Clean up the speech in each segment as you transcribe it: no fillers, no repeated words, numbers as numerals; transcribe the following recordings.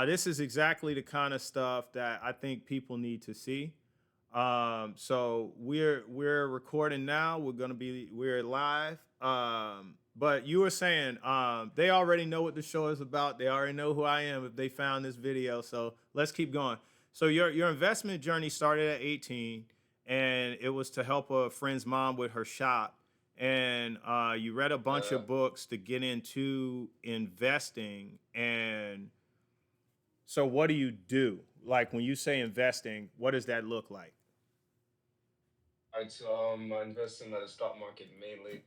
This is exactly the kind of stuff that I think people need to see. So we're recording now. We're live. But you were saying they already know what the show is about. They already know who I am if they found this video. So let's keep going. So your investment journey started at 18, and it was to help a friend's mom with her shop. And you read a bunch Uh, of books to get into investing. And so what do you do? Like when you say investing, what does that look like? I invest in the stock market mainly.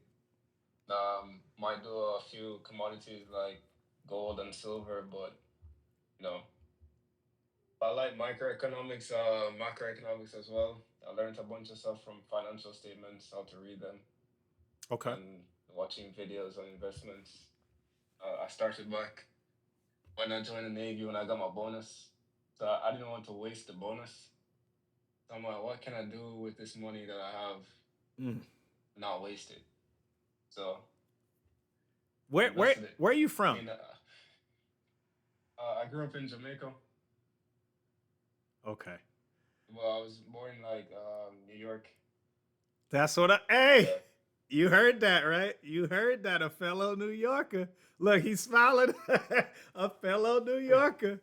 Might do a few commodities like gold and silver, but you know, I like macroeconomics as well. I learned a bunch of stuff from financial statements, how to read them, Okay. and watching videos on investments. I started back when I joined the Navy when I got my bonus. So I didn't want to waste the bonus. So I'm like, what can I do with this money that I have Mm. not wasted? So Where where invested it. where are you I from? mean, I grew up in Jamaica. Okay. Well, I was born in like New York. That's what I hey, Yeah. you heard that, right? You heard that, a fellow New Yorker. Look, he's smiling. A fellow New Yorker.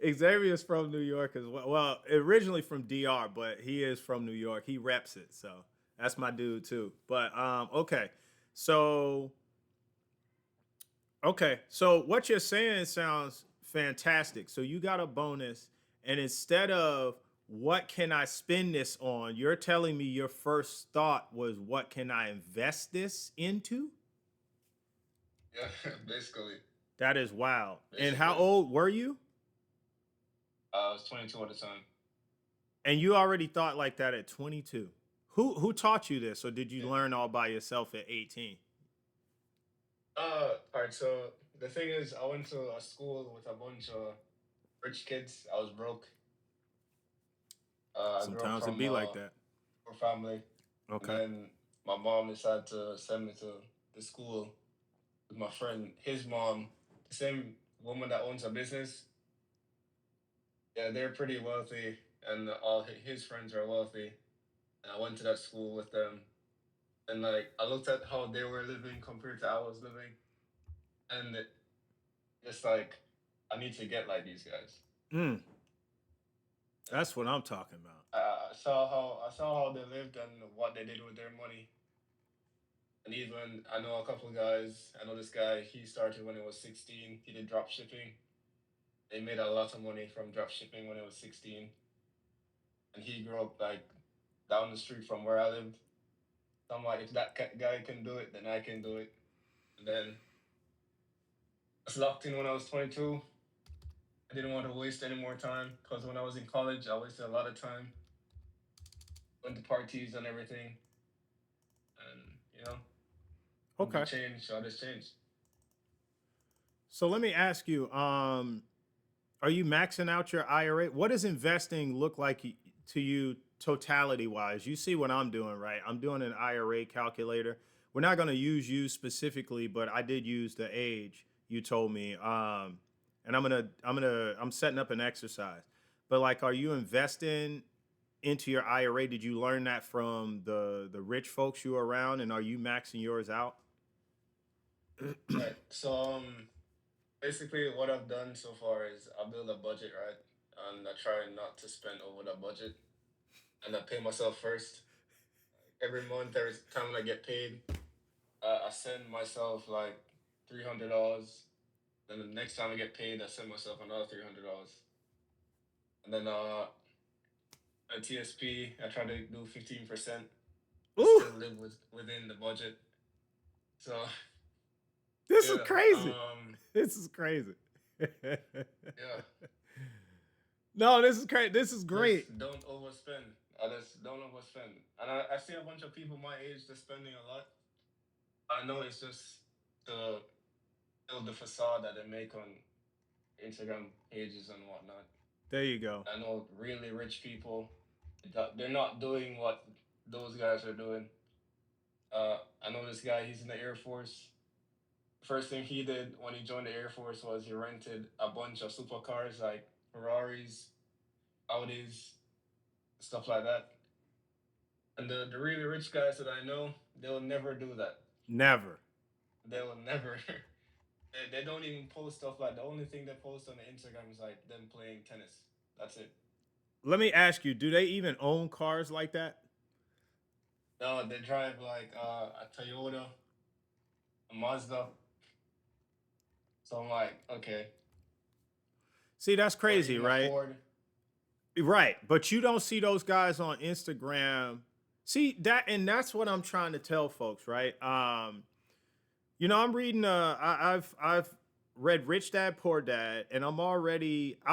Xavier's from New York as well. Well, originally from DR, but he is from New York. He reps it. So that's my dude too. But okay. So Okay, so what you're saying sounds fantastic. So you got a bonus, and instead of what can I spend this on, you're telling me your first thought was what can I invest this into? Yeah, basically, That is wild. And how basically. old were you? I was 22 at the time. And you already thought like that at 22. Who taught you this, or did you Yeah. learn all by yourself at 18? All right. So the thing is, I went to a school with a bunch of rich kids. I was broke. I grew up Sometimes it from be like a that. poor family, and Okay. then my mom decided to send me to the school with my friend. His mom, the same woman that owns a business. Yeah, they're pretty wealthy, and all his friends are wealthy. And I went to that school with them, and like I looked at how they were living compared to how I was living, and it's like I need to get like these guys. Mm, And that's what I'm talking about. I saw how they lived and what they did with their money. And even I know a couple of guys. I know this guy. He started when he was 16. He did drop shipping. They made a lot of money from drop shipping when he was 16, and he grew up like down the street from where I lived. So I'm like, if that guy can do it, then I can do it. And then I was locked in when I was 22. I didn't want to waste any more time because when I was in college, I wasted a lot of time, went to parties and everything. And when you Okay. change, all this changed. So let me ask you, are you maxing out your IRA? What does investing look like to you totality wise? You see what I'm doing, right? I'm doing an IRA calculator. We're not going to use you specifically, but I did use the age you told me. And I'm setting up an exercise. But like, are you investing into your IRA? Did you learn that from the rich folks you were around, and are you maxing yours out? Right. So basically what I've done so far is I build a budget, right? And I try not to spend over the budget, and I pay myself first. Every month, every time I get paid, I send myself like $300. Then the next time I get paid, I send myself another $300. And then at TSP, I try to do 15% and Ooh, still live within the budget. So this is yeah, crazy. This is crazy. yeah. No, this is great. This is great. Just don't overspend. I just don't overspend. And I see a bunch of people my age just spending a lot. I know it's just to build the facade that they make on Instagram pages and whatnot. There you go. I know really rich people, they're not doing what those guys are doing. I know this guy, he's in the Air Force. First thing he did when he joined the Air Force was he rented a bunch of supercars like Ferraris, Audis, stuff like that. And the really rich guys that I know, they'll never do that. Never. They will never. They don't even post stuff like the only thing they post on the Instagram is like them playing tennis. That's it. Let me ask you, do they even own cars like that? No, they drive like a Toyota, a Mazda. So I'm like, okay, See, that's or crazy, even a right? Ford. Right. But you don't see those guys on Instagram. See that, and that's what I'm trying to tell folks, right? I'm reading I've read Rich Dad Poor Dad, and I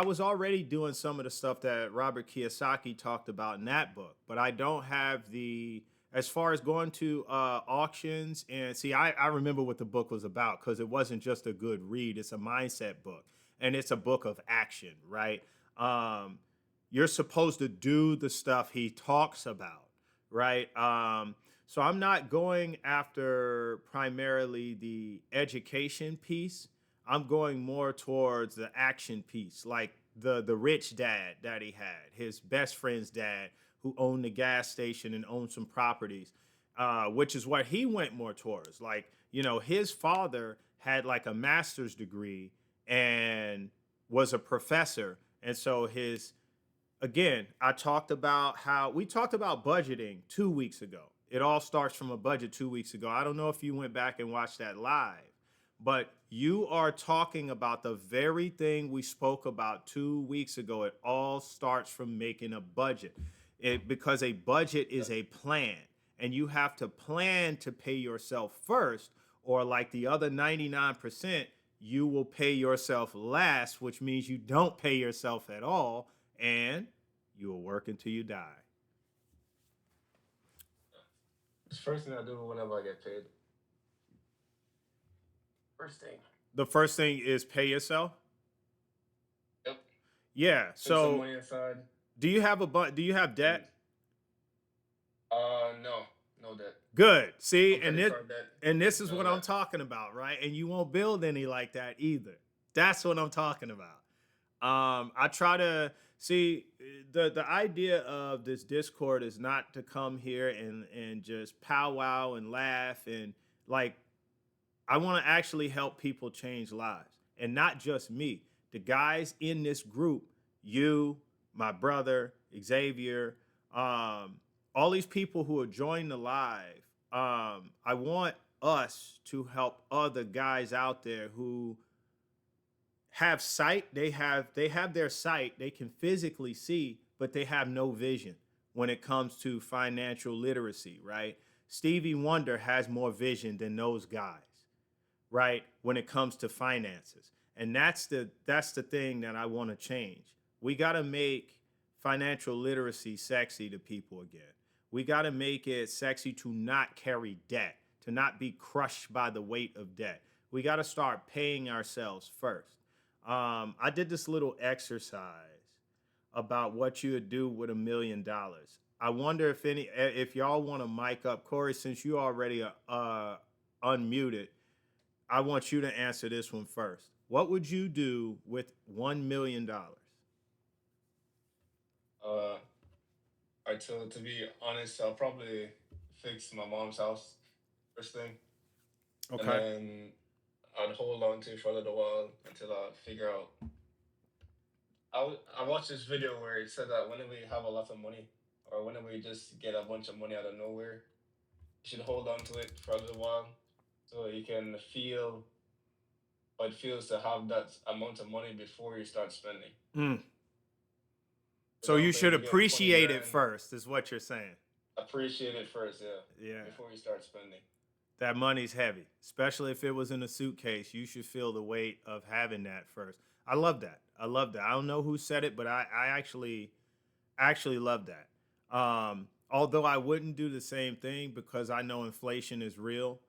was already doing some of the stuff that Robert Kiyosaki talked about in that book, but I don't have the as far as going to auctions. And see, I remember what the book was about because it wasn't just a good read, it's a mindset book, and it's a book of action, right? um you're supposed to do the stuff he talks about, right? So I'm not going after primarily the education piece. I'm going more towards the action piece, like the rich dad that he had, his best friend's dad, who owned the gas station and owned some properties, which is what he went more towards. Like, his father had like a master's degree and was a professor, and so his again, I talked about how we talked about budgeting 2 weeks ago. It all starts from a budget 2 weeks ago. I don't know if you went back and watched that live, but you are talking about the very thing we spoke about 2 weeks ago. It all starts from making a budget. Because a budget is a plan, and you have to plan to pay yourself first, or like the other 99%, you will pay yourself last, which means you don't pay yourself at all, and you will work until you die. It's the first thing I do whenever I get paid. First thing. The first thing is pay yourself. Yep. Yeah. Put some So, money aside. do you have And debt? no, no debt. Good. See, No credit card debt. and this is None of what I'm that. talking about, right? And you won't build any like that either. That's what I'm talking about. I try to see the idea of this Discord is not to come here and just powwow and laugh and like I want to actually help people change lives, and not just me. The guys in this group, you, my brother, Xavier, um, all these people who are joining the live. I want us to help other guys out there who have sight. They have their sight. They can physically see, but they have no vision when it comes to financial literacy, right? Stevie Wonder has more vision than those guys, right? When it comes to finances. And that's the thing that I want to change. We got to make financial literacy sexy to people again. We got to make it sexy to not carry debt, to not be crushed by the weight of debt. We got to start paying ourselves first. I did this little exercise about what you would do with $1 million. I wonder if y'all want to mic up, Corey, since you already unmuted. I want you to answer this one first. What would you do with $1 million? Uh, to be honest, I'll probably fix my mom's house first thing, and Okay. then I'd hold on to it for a little while until I figure out. I watched this video where it said that whenever you have a lot of money, or whenever you just get a bunch of money out of nowhere, you should hold on to it for a little while, so you can feel what it feels to have that amount of money before you start spending. Mm. For So you example, if should you get 20 appreciate it grand, first, is what you're saying. appreciate it first, yeah, Yeah. before you start spending. That money's heavy, especially if it was in a suitcase. You should feel the weight of having that first. I love that. I love that. I don't know who said it, but I actually love that. Although I wouldn't do the same thing because I know inflation is real.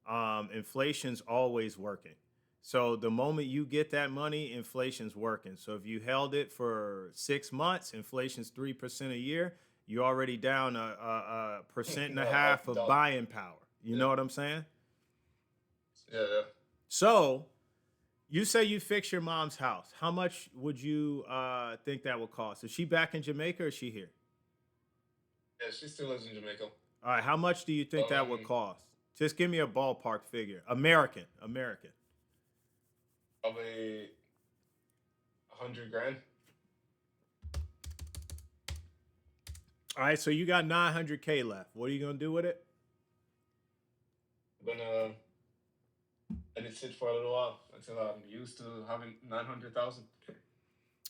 Inflation's always working. So the moment you get that money, inflation's working. So if you held it for 6 months, inflation's 3% a year. You're already down a percent and a half Up of dog. buying power. You Yeah, know what I'm saying? yeah, yeah. So you say you fix your mom's house. How much would you think that would cost? Is she back in Jamaica or is she here? Yeah, she still lives in Jamaica. All right. How much do you think that would Um, cost? Just give me a ballpark figure. American. American. Probably 100 grand. All right. So you got 900K left. What are you going to do with it? I'm gonna let it sit for a little while until I'm used to having 900,000.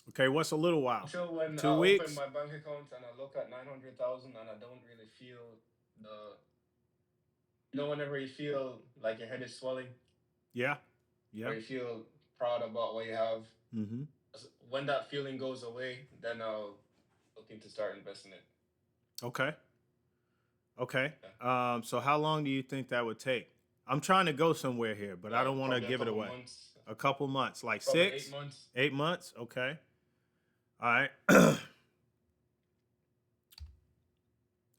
Okay. What's a little while? Until when I Two open weeks? my bank account and I look at 900,000 and I don't really feel the, whenever you feel like your head is swelling Yeah. or Yeah. you feel proud about what you have, Mm-hmm. when that feeling goes away, then I'll look into start investing it. Okay. Okay. Yeah. So how long do you think that would take? I'm trying to go somewhere here, but I don't want to Probably a give it couple away. months, A couple months, like probably 8 six, months. 8 months. Okay. All right.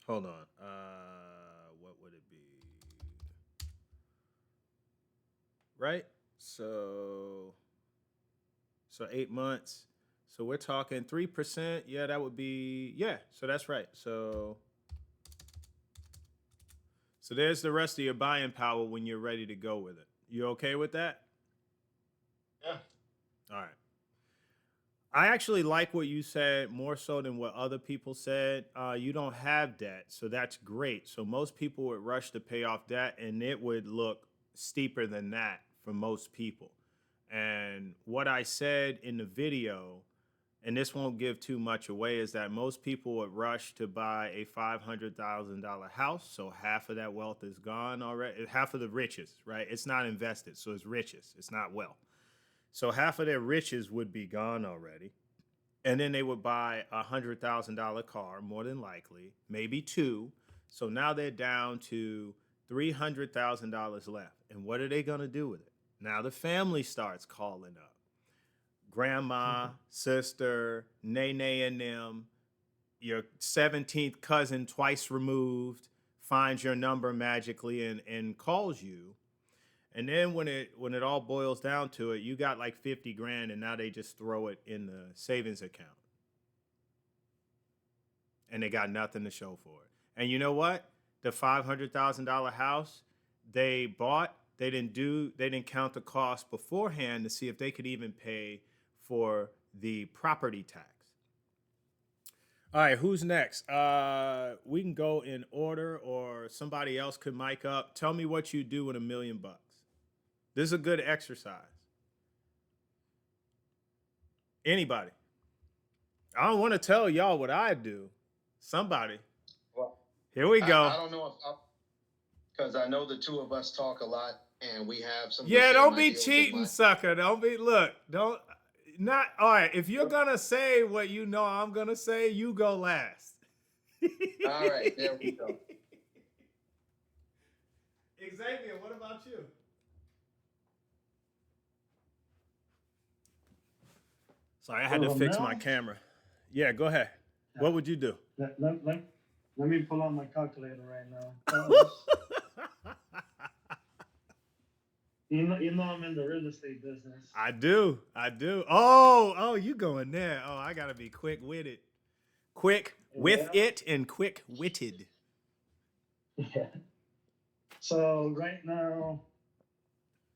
Hold on. What would it be? Right. So 8 months. So we're talking 3%. Yeah, that would be yeah. So that's right. So there's the rest of your buying power when you're ready to go with it. You okay with that? Yeah. All right. I actually like what you said more so than what other people said. You don't have debt, so that's great. So most people would rush to pay off debt, and it would look steeper than that for most people. And what I said in the video, and this won't give too much away, is that most people would rush to buy a $500,000 house. So half of that wealth is gone already. Half of the riches, right? It's not invested, so it's riches. It's not wealth. So half of their riches would be gone already. And then they would buy $100,000 car, more than likely, maybe two. So now they're down to $300,000 left. And what are they going to do with it? Now the family starts calling up. Grandma, sister, Nene and them, your 17th cousin twice removed finds your number magically and calls you. And then when it all boils down to it, you got like 50 grand and now they just throw it in the savings account. And they got nothing to show for it. And you know what? The $500,000 house they bought, they didn't count the cost beforehand to see if they could even pay for the property tax. All right, who's next? We can go in order, or somebody else could mic up. Tell me what you do with $1 million. This is a good exercise. Anybody? I don't want to tell y'all what I do. Somebody. Well, Here we go. I don't know if because I know the two of us talk a lot and we have some. Yeah, don't be cheating, sucker. Don't be. Look, don't. Not all right. If you're gonna say what you know I'm gonna say, you go last. All right, there we go. Xavier, what about you? Sorry, I had to fix my camera. Yeah, go ahead. What would you do? Let me pull out my calculator right now. You know I'm in the real estate business. I do. Oh, you going there. Oh, I gotta be quick-witted. Quick with it and quick-witted. Yeah. So right now,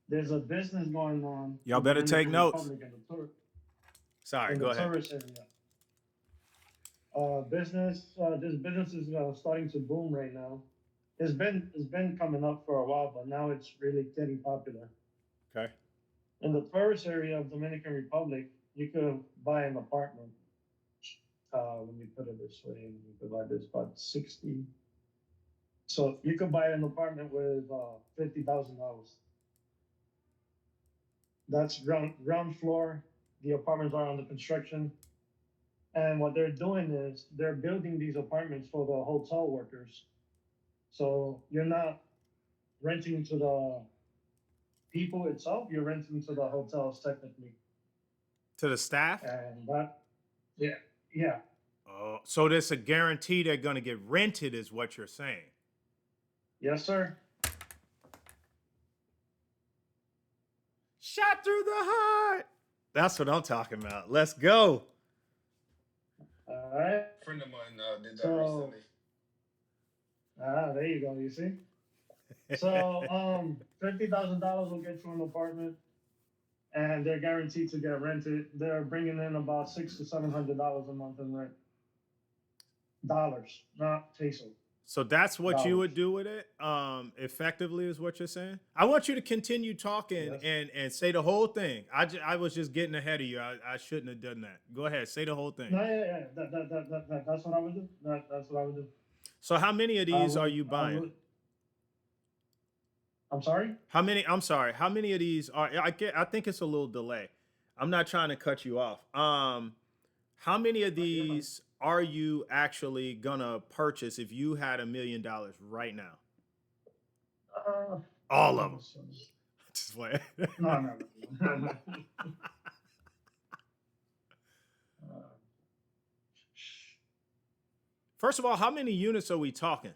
there's a business going on. Y'all better take notes. Sorry, go ahead. Tourist area. This business is starting to boom right now. It's been coming up for a while, but now it's really getting popular. Okay. In the tourist area of Dominican Republic, you could buy an apartment. Let me put it this way: you could buy this about 60. So you could buy an apartment with $50,000. That's ground floor. The apartments are under construction. And what they're doing is they're building these apartments for the hotel workers. So you're not renting to the people itself, you're renting to the hotels technically. To the staff? And that, yeah. Oh, so there's a guarantee they're going to get rented is what you're saying. Yes, sir. Shot through the heart. That's what I'm talking about. Let's go. All right. A friend of mine did that So, recently. there you go. You see. So, $50,000 will get you an apartment, and they're guaranteed to get rented. They're bringing in about $600 to $700 a month in rent. Dollars, not peso. So that's what you Dollars. would do with it. Effectively is what you're saying. I want you to continue talking Yes. and say the whole thing. I was just getting ahead of you. I shouldn't have done that. Go ahead, say the whole thing. No, yeah. That's what I would do. That's what I would do. So how many of these are you I buying? would. I'm sorry. How many? I'm sorry. How many of these are? I think it's a little delay. I'm not trying to cut you off. How many of You're fine. these are you actually gonna purchase if you had $1 million right now? All of them. Just play. No. First of all, how many units are we talking?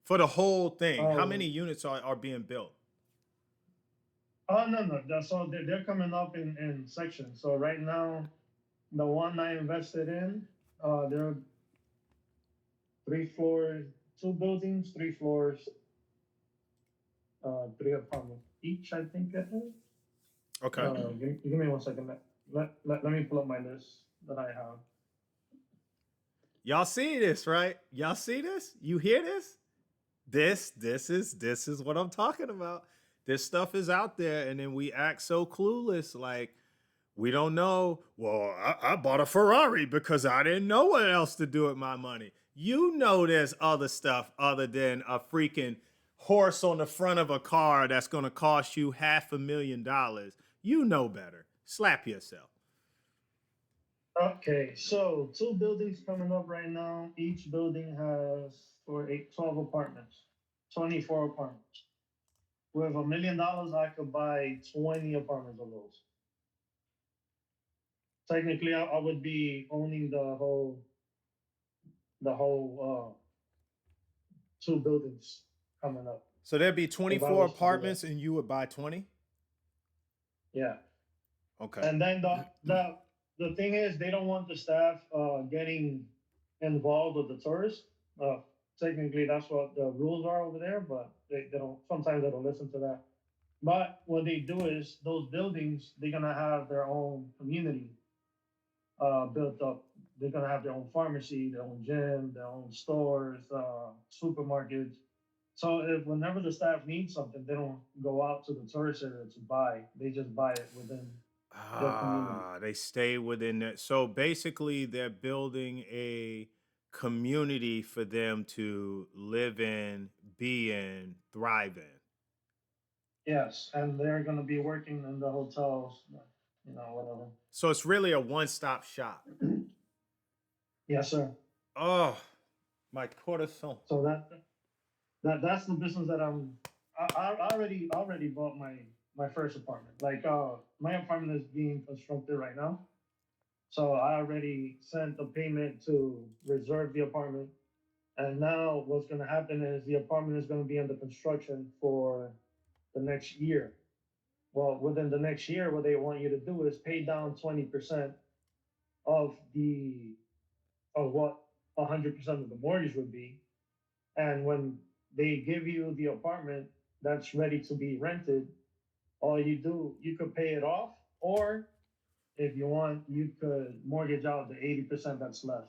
For the whole thing, how many units are being built? No. So they're coming up in sections. So right now, the one I invested in, there are 3 floors, 2 buildings, 3 floors, 3 apartments each, I think it is. Okay. Give me 1 second. Let me pull up my list that I have. Y'all see this, right? Y'all see this? You hear this? This is what I'm talking about. This stuff is out there, and then we act so clueless, like we don't know. Well, I bought a Ferrari because I didn't know what else to do with my money. You know there's other stuff other than a freaking horse on the front of a car that's going to cost you $500,000. You know better. Slap yourself. Okay, so 2 buildings coming up right now. Each building has 12 apartments, 24 apartments. With $1 million, I could buy 20 apartments of those. Technically, I would be owning the whole 2 buildings coming up. So there'd be If I 24 was to do that. apartments and you would buy 20? Yeah. Okay. And then the thing is, they don't want the staff getting involved with the tourists. Technically, that's what the rules are over there, but they don't. Sometimes they don't listen to that. But what they do is those buildings, they're gonna have their own community built up. They're gonna have their own pharmacy, their own gym, their own stores, supermarkets. So if whenever the staff needs something, they don't go out to the tourist area to buy. They just buy it within their community. They stay within it. So basically, they're building a community for them to live in, be in, thrive in. Yes, and they're gonna be working in the hotels, whatever. So it's really a one-stop shop. Yes, sir. Oh, my corazón. So that's the business that I already bought my first apartment. Like my apartment is being constructed right now. So I already sent the payment to reserve the apartment. And now what's gonna happen is the apartment is gonna be under construction for the next year. Well, within the next year, what they want you to do is pay down 20% of what 100% of the mortgage would be. And when they give you the apartment that's ready to be rented, all you do, you could pay it off, or if you want, you could mortgage out the 80% that's left.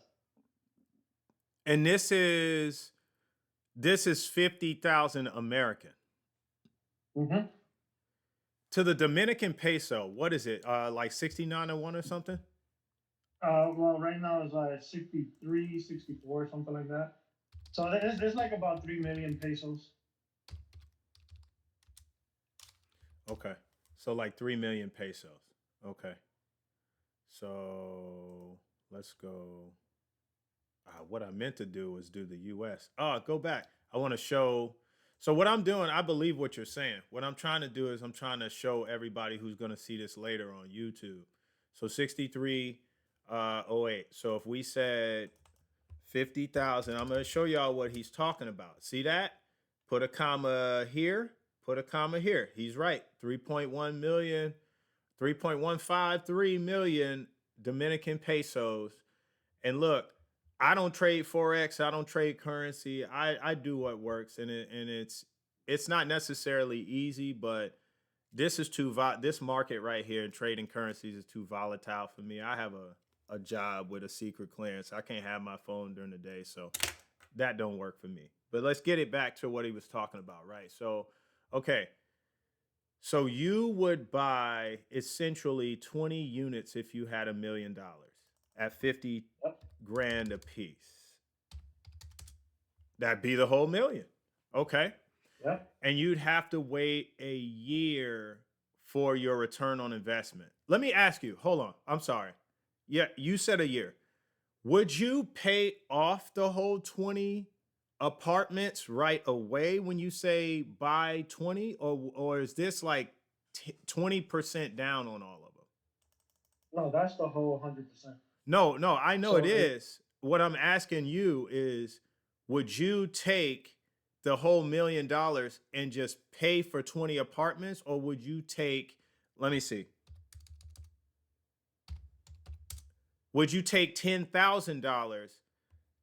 And this is 50,000 American. Mm-hmm. To the Dominican peso, what is it? Like 69 or something? Well, right now it's like 63, 64, something like that. So it's like about 3 million pesos. Okay. So like 3 million pesos. Okay. So let's go. What I meant to do was do the US. Go back. I want to show. So what I'm doing, I believe what you're saying. What I'm trying to do is I'm trying to show everybody who's going to see this later on YouTube. So 6308. So if we said 50,000, I'm going to show y'all what he's talking about. See that? Put a comma here, put a comma here. He's right. 3.1 million, 3.153 million Dominican pesos. And look, I don't trade forex. I don't trade currency. I do what works, and it's not necessarily easy, but this is this market right here in trading currencies is too volatile for me. I have a job with a secret clearance. I can't have my phone during the day, so that don't work for me. But let's get it back to what he was talking about, right? So, okay. So you would buy essentially 20 units if you had $1 million at 50 Yep. grand a piece. That'd be the whole million. Okay. Yep. And you'd have to wait a year for your return on investment. Let me ask you, hold on. I'm sorry. Yeah, you said a year. Would you pay off the whole 20 apartments right away when you say buy 20, or is this like 20% down on all of them? No, that's the whole 100%. No, I know So it is. What I'm asking you is, would you take the whole $1 million and just pay for 20 apartments, or would you take, let me see, would you take $10,000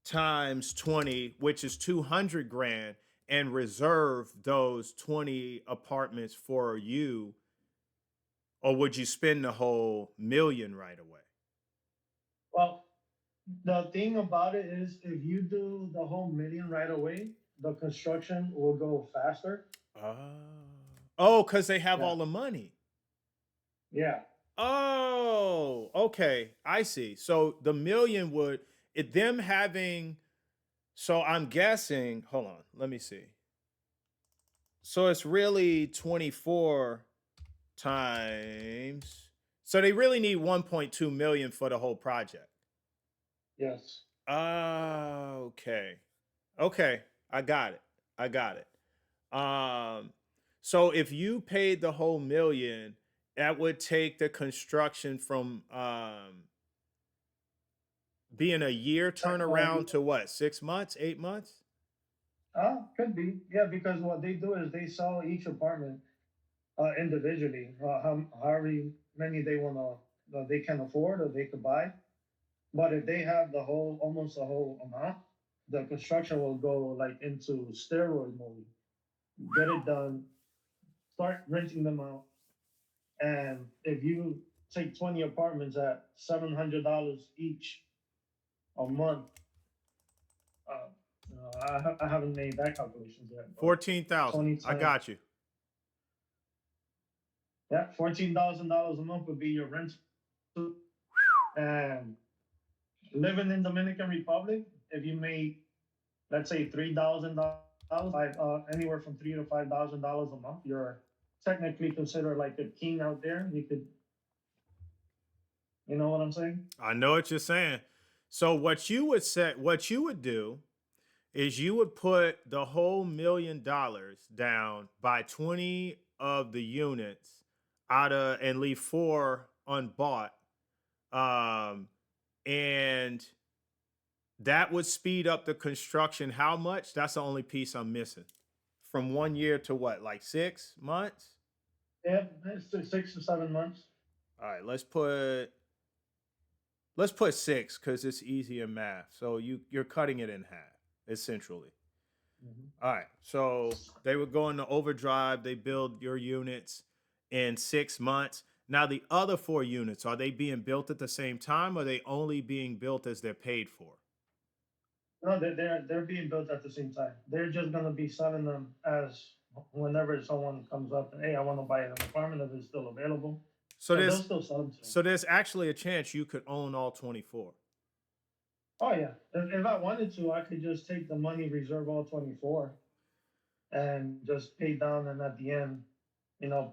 times 20, which is 200 grand, and reserve those 20 apartments for you, or would you spend the whole million right away? Well, the thing about it is, if you do the whole million right away, the construction will go faster. Oh, because they have Yeah. all the money. Yeah. Oh, okay. I see. So the million would them having, so I'm guessing, hold on, let me see. So it's really 24 times. So they really need 1.2 million for the whole project. Yes. Okay. Okay. I got it. So if you paid the whole million, that would take the construction from being a year turnaround to what, 6 months, 8 months? Could be. Yeah, because what they do is they sell each apartment individually, however many they want to, they can afford or they could buy. But if they have almost the whole amount, the construction will go like into steroid mode. Get it done, start renting them out, and if you take 20 apartments at $700 each a month, I haven't made that calculations yet. 14,000. I got you. Yeah, $14,000 a month would be your rent. And living in Dominican Republic, if you made, let's say, $3,000, anywhere from $3,000 to $5,000 a month, you're technically considered like a king out there. You know what I'm saying? I know what you're saying. So what you would do is you would put the whole $1 million down, buy 20 of the units and leave 4 unbought. And that would speed up the construction. How much? That's the only piece I'm missing. From 1 year to what, like 6 months? Yeah, it's 6 to 7 months. All right, let's put 6 because it's easier math. So you're cutting it in half, essentially. Mm-hmm. All right. So they would go into overdrive. They build your units in 6 months. Now the other 4 units, are they being built at the same time, or are they only being built as they're paid for? No, they're being built at the same time. They're just gonna be selling them as whenever someone comes up and, hey, I want to buy an apartment if it's still available. So they'll still sell them to them. So there's actually a chance you could own all 24. Oh yeah, if I wanted to, I could just take the money, reserve all 24, and just pay down, and at the end,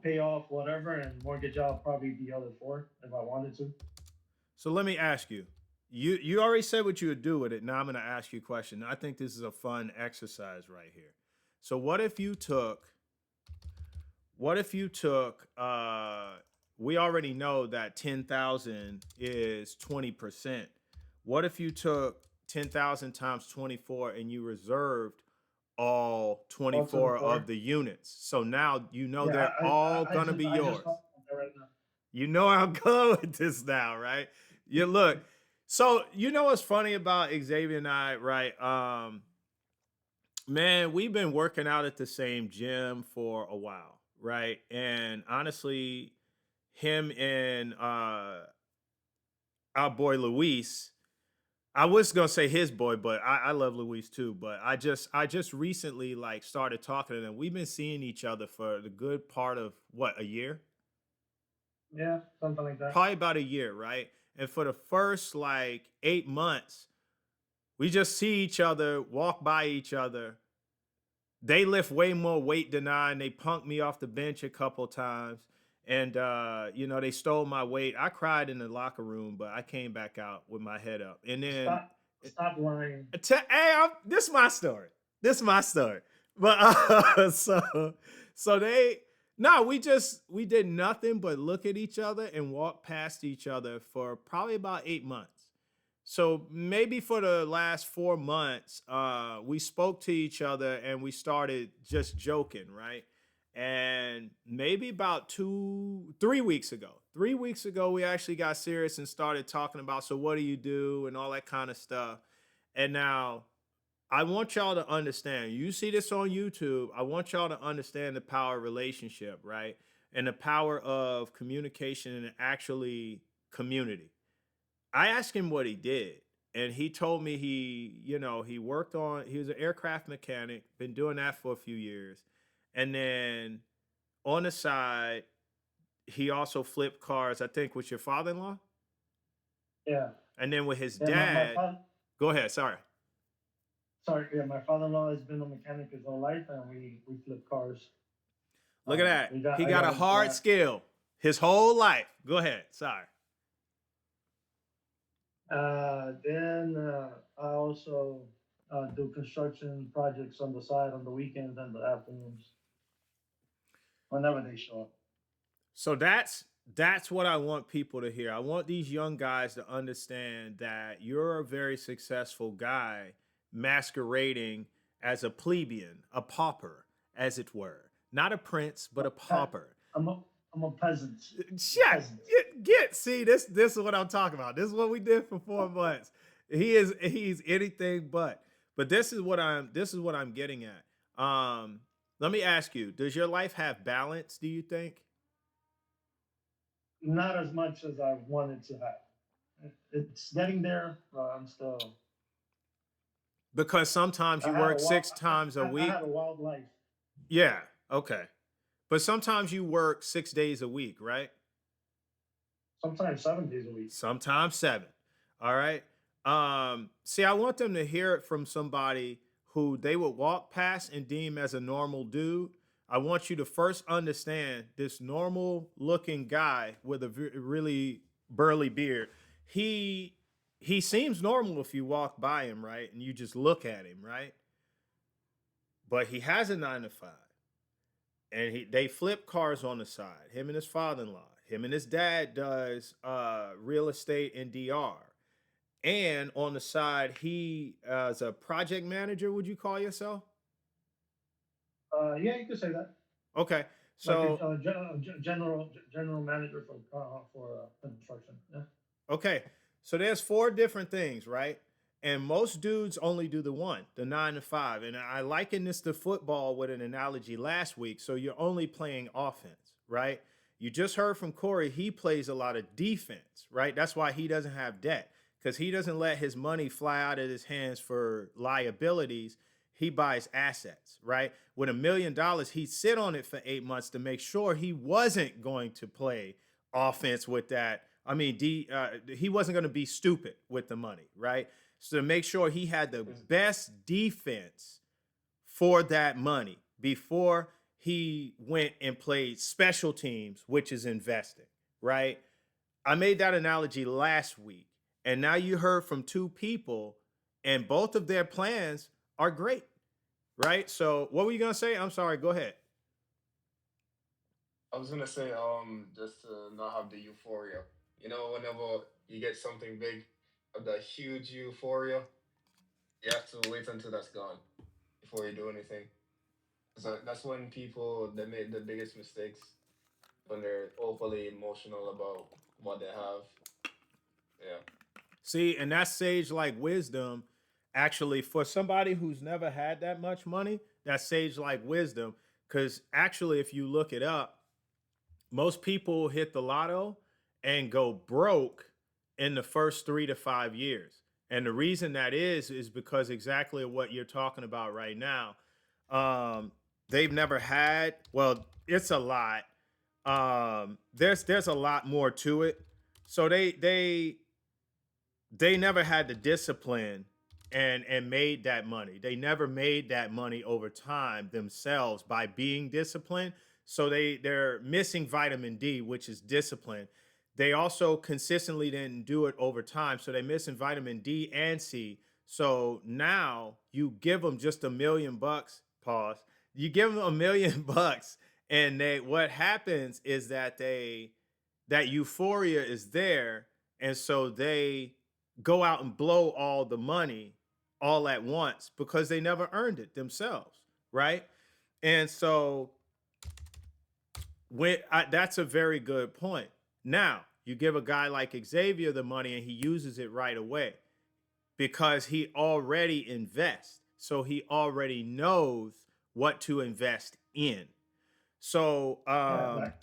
pay off whatever and mortgage out probably the other 4 if I wanted to. So let me ask you. You already said what you would do with it. Now I'm going to ask you a question. I think this is a fun exercise right here. So what if you took we already know that 10,000 is 20%. What if you took 10,000 times 24 and you reserved all All 24 of 24. the units. So now you know Yeah, they're all gonna be I just yours. found out that right now. You know I'm going with this now, right? You look. So you know what's funny about Xavier and I, right? Man, we've been working out at the same gym for a while, right? And honestly, him and our boy Luis, I was gonna say his boy, but I love Luis too. But I just recently like started talking to them. We've been seeing each other for the good part of what, a year? Yeah, something like that. Probably about a year, right? And for the first like 8 months, we just see each other, walk by each other. They lift way more weight than I, and they punked me off the bench a couple times. And they stole my weight. I cried in the locker room, but I came back out with my head up. And then Stop lying. this is my story. This is my story. But so they no, we did nothing but look at each other and walk past each other for probably about 8 months. So maybe for the last 4 months, we spoke to each other and we started just joking, right? And maybe about 3 weeks ago, we actually got serious and started talking about, so what do you do and all that kind of stuff. And now I want y'all to understand. You see this on YouTube. I want y'all to understand the power of relationship, right? And the power of communication and actually community. I asked him what he did, and he told me he was an aircraft mechanic, been doing that for a few years. And then on the side, he also flipped cars, I think, with your father-in-law. Yeah, And then with his yeah. My dad, father. go ahead, sorry. Sorry, yeah. My father-in-law has been a mechanic his whole life, and we flip cars. Look at that. He I got got a a hard skill his whole life. Go ahead. Sorry. Then I also do construction projects on the side on the weekends and the afternoons whenever they show up. So that's what I want people to hear. I want these young guys to understand that you're a very successful guy masquerading as a plebeian, a pauper, as it were. Not a prince, but a pauper. I'm a I'm a peasant. Shut Peasant. get see this is what I'm talking about. This is what we did for 4 months. He's anything but. But this is what I'm getting at. Let me ask you, does your life have balance, do you think? Not as much as I wanted to have. It's getting there. I'm still. Because sometimes you work six times a I week. had a wild life. Yeah, okay. But sometimes you work 6 days a week, right? Sometimes 7 days a week. Sometimes seven. All right. See, I want them to hear it from somebody who they would walk past and deem as a normal dude. I want you to first understand this normal looking guy with a really burly beard. He he seems normal if you walk by him, right? And you just look at him, right? But he has a 9 to 5. And they flip cars on the side. Him and his father-in-law. Him and his dad does real estate in DR. And on the side, he as a project manager, would you call yourself? Yeah, you could say that. Okay. Like So general manager for construction. Yeah. okay. So there's four different things, right? And most dudes only do the one, the 9 to 5. And I likened this to football with an analogy last week. So you're only playing offense, right? You just heard from Korey, he plays a lot of defense, right? That's why he doesn't have debt, because he doesn't let his money fly out of his hands for liabilities. He buys assets, right? With $1 million, he'd sit on it for 8 months to make sure he wasn't going to play offense with that. I mean, he wasn't going to be stupid with the money, right? So to make sure he had the best defense for that money before he went and played special teams, which is investing, right? I made that analogy last week, and now you heard from two people, and both of their plans are great, right? So, what were you gonna say? I'm sorry. Go ahead. I was gonna say, just to not have the euphoria. You know, whenever you get something big, of that huge euphoria, you have to wait until that's gone. before you do anything. So that's when people they make the biggest mistakes when they're overly emotional about what they have. Yeah. See, and that's sage like wisdom. Actually, for somebody who's never had that much money, that's sage like wisdom. Because actually, if you look it up, most people hit the lotto and go broke in the first 3 to 5 years. And the reason that is because exactly what you're talking about right now. Um, they've never had, well, it's a lot. There's a lot more to it. So they never had the discipline and made that money. They never made that money over time themselves by being disciplined. So they're missing vitamin D, which is discipline. They also consistently didn't do it over time, so they're missing vitamin D and C. So now you give them just $1 million. Pause. You give them $1 million, and they what happens is that euphoria is there, and so they go out and blow all the money all at once because they never earned it themselves, right? And so that's a very good point. Now, you give a guy like Xavier the money and he uses it right away because he already invests. So he already knows what to invest in. So Yeah, like,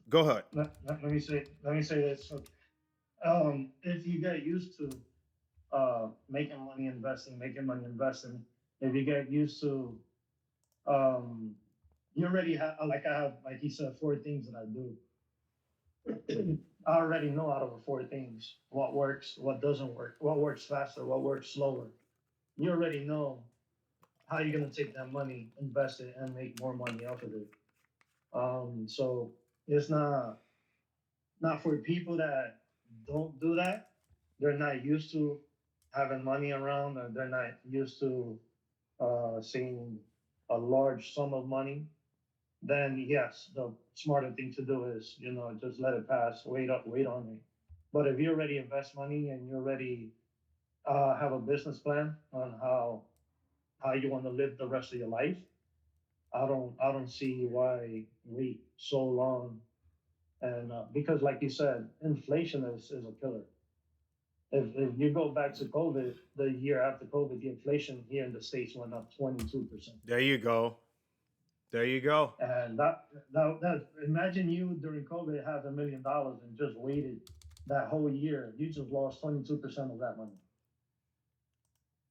go ahead. let me say this. So, if you get used to making money investing, if you get used to um, you already have, like I have, like he said, four things that I do. I already know out of the four things what works, what doesn't work, what works faster, what works slower. You already know how you're gonna take that money, invest it, and make more money off of it. So it's not for people that don't do that. They're not used to having money around, or they're not used to seeing a large sum of money. Then yes, the smarter thing to do is, just let it pass, wait on it. But if you already invest money and you already have a business plan on how you want to live the rest of your life, I don't see why wait so long. And because, like you said, inflation is a killer. If you go back to COVID, the year after COVID, the inflation here in the States went up 22%. There you go. There you go. And that imagine you during COVID have $1 million and just waited that whole year. You just lost 22% of that money.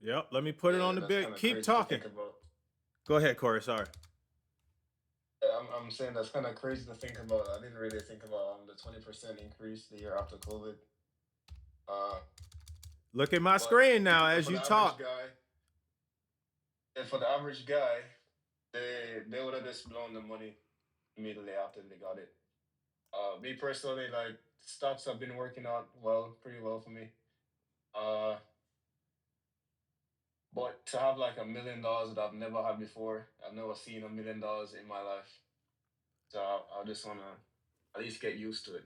Yep. Let me put it on Yeah, the that's big. kind of Keep crazy to talking. think about. Go ahead, Corey. Sorry. I'm saying that's kind of crazy to think about. I didn't really think about the 20% increase the year after COVID. Uh, Look at my but screen now as for you the average talk. guy, and for the average guy, they would have just blown the money immediately after they got it. Me personally, like stocks have been working out well, pretty well for me. Uh, but to have like $1 million that I've never had before, I've never seen $1 million in my life. So I just wanna at least get used to it.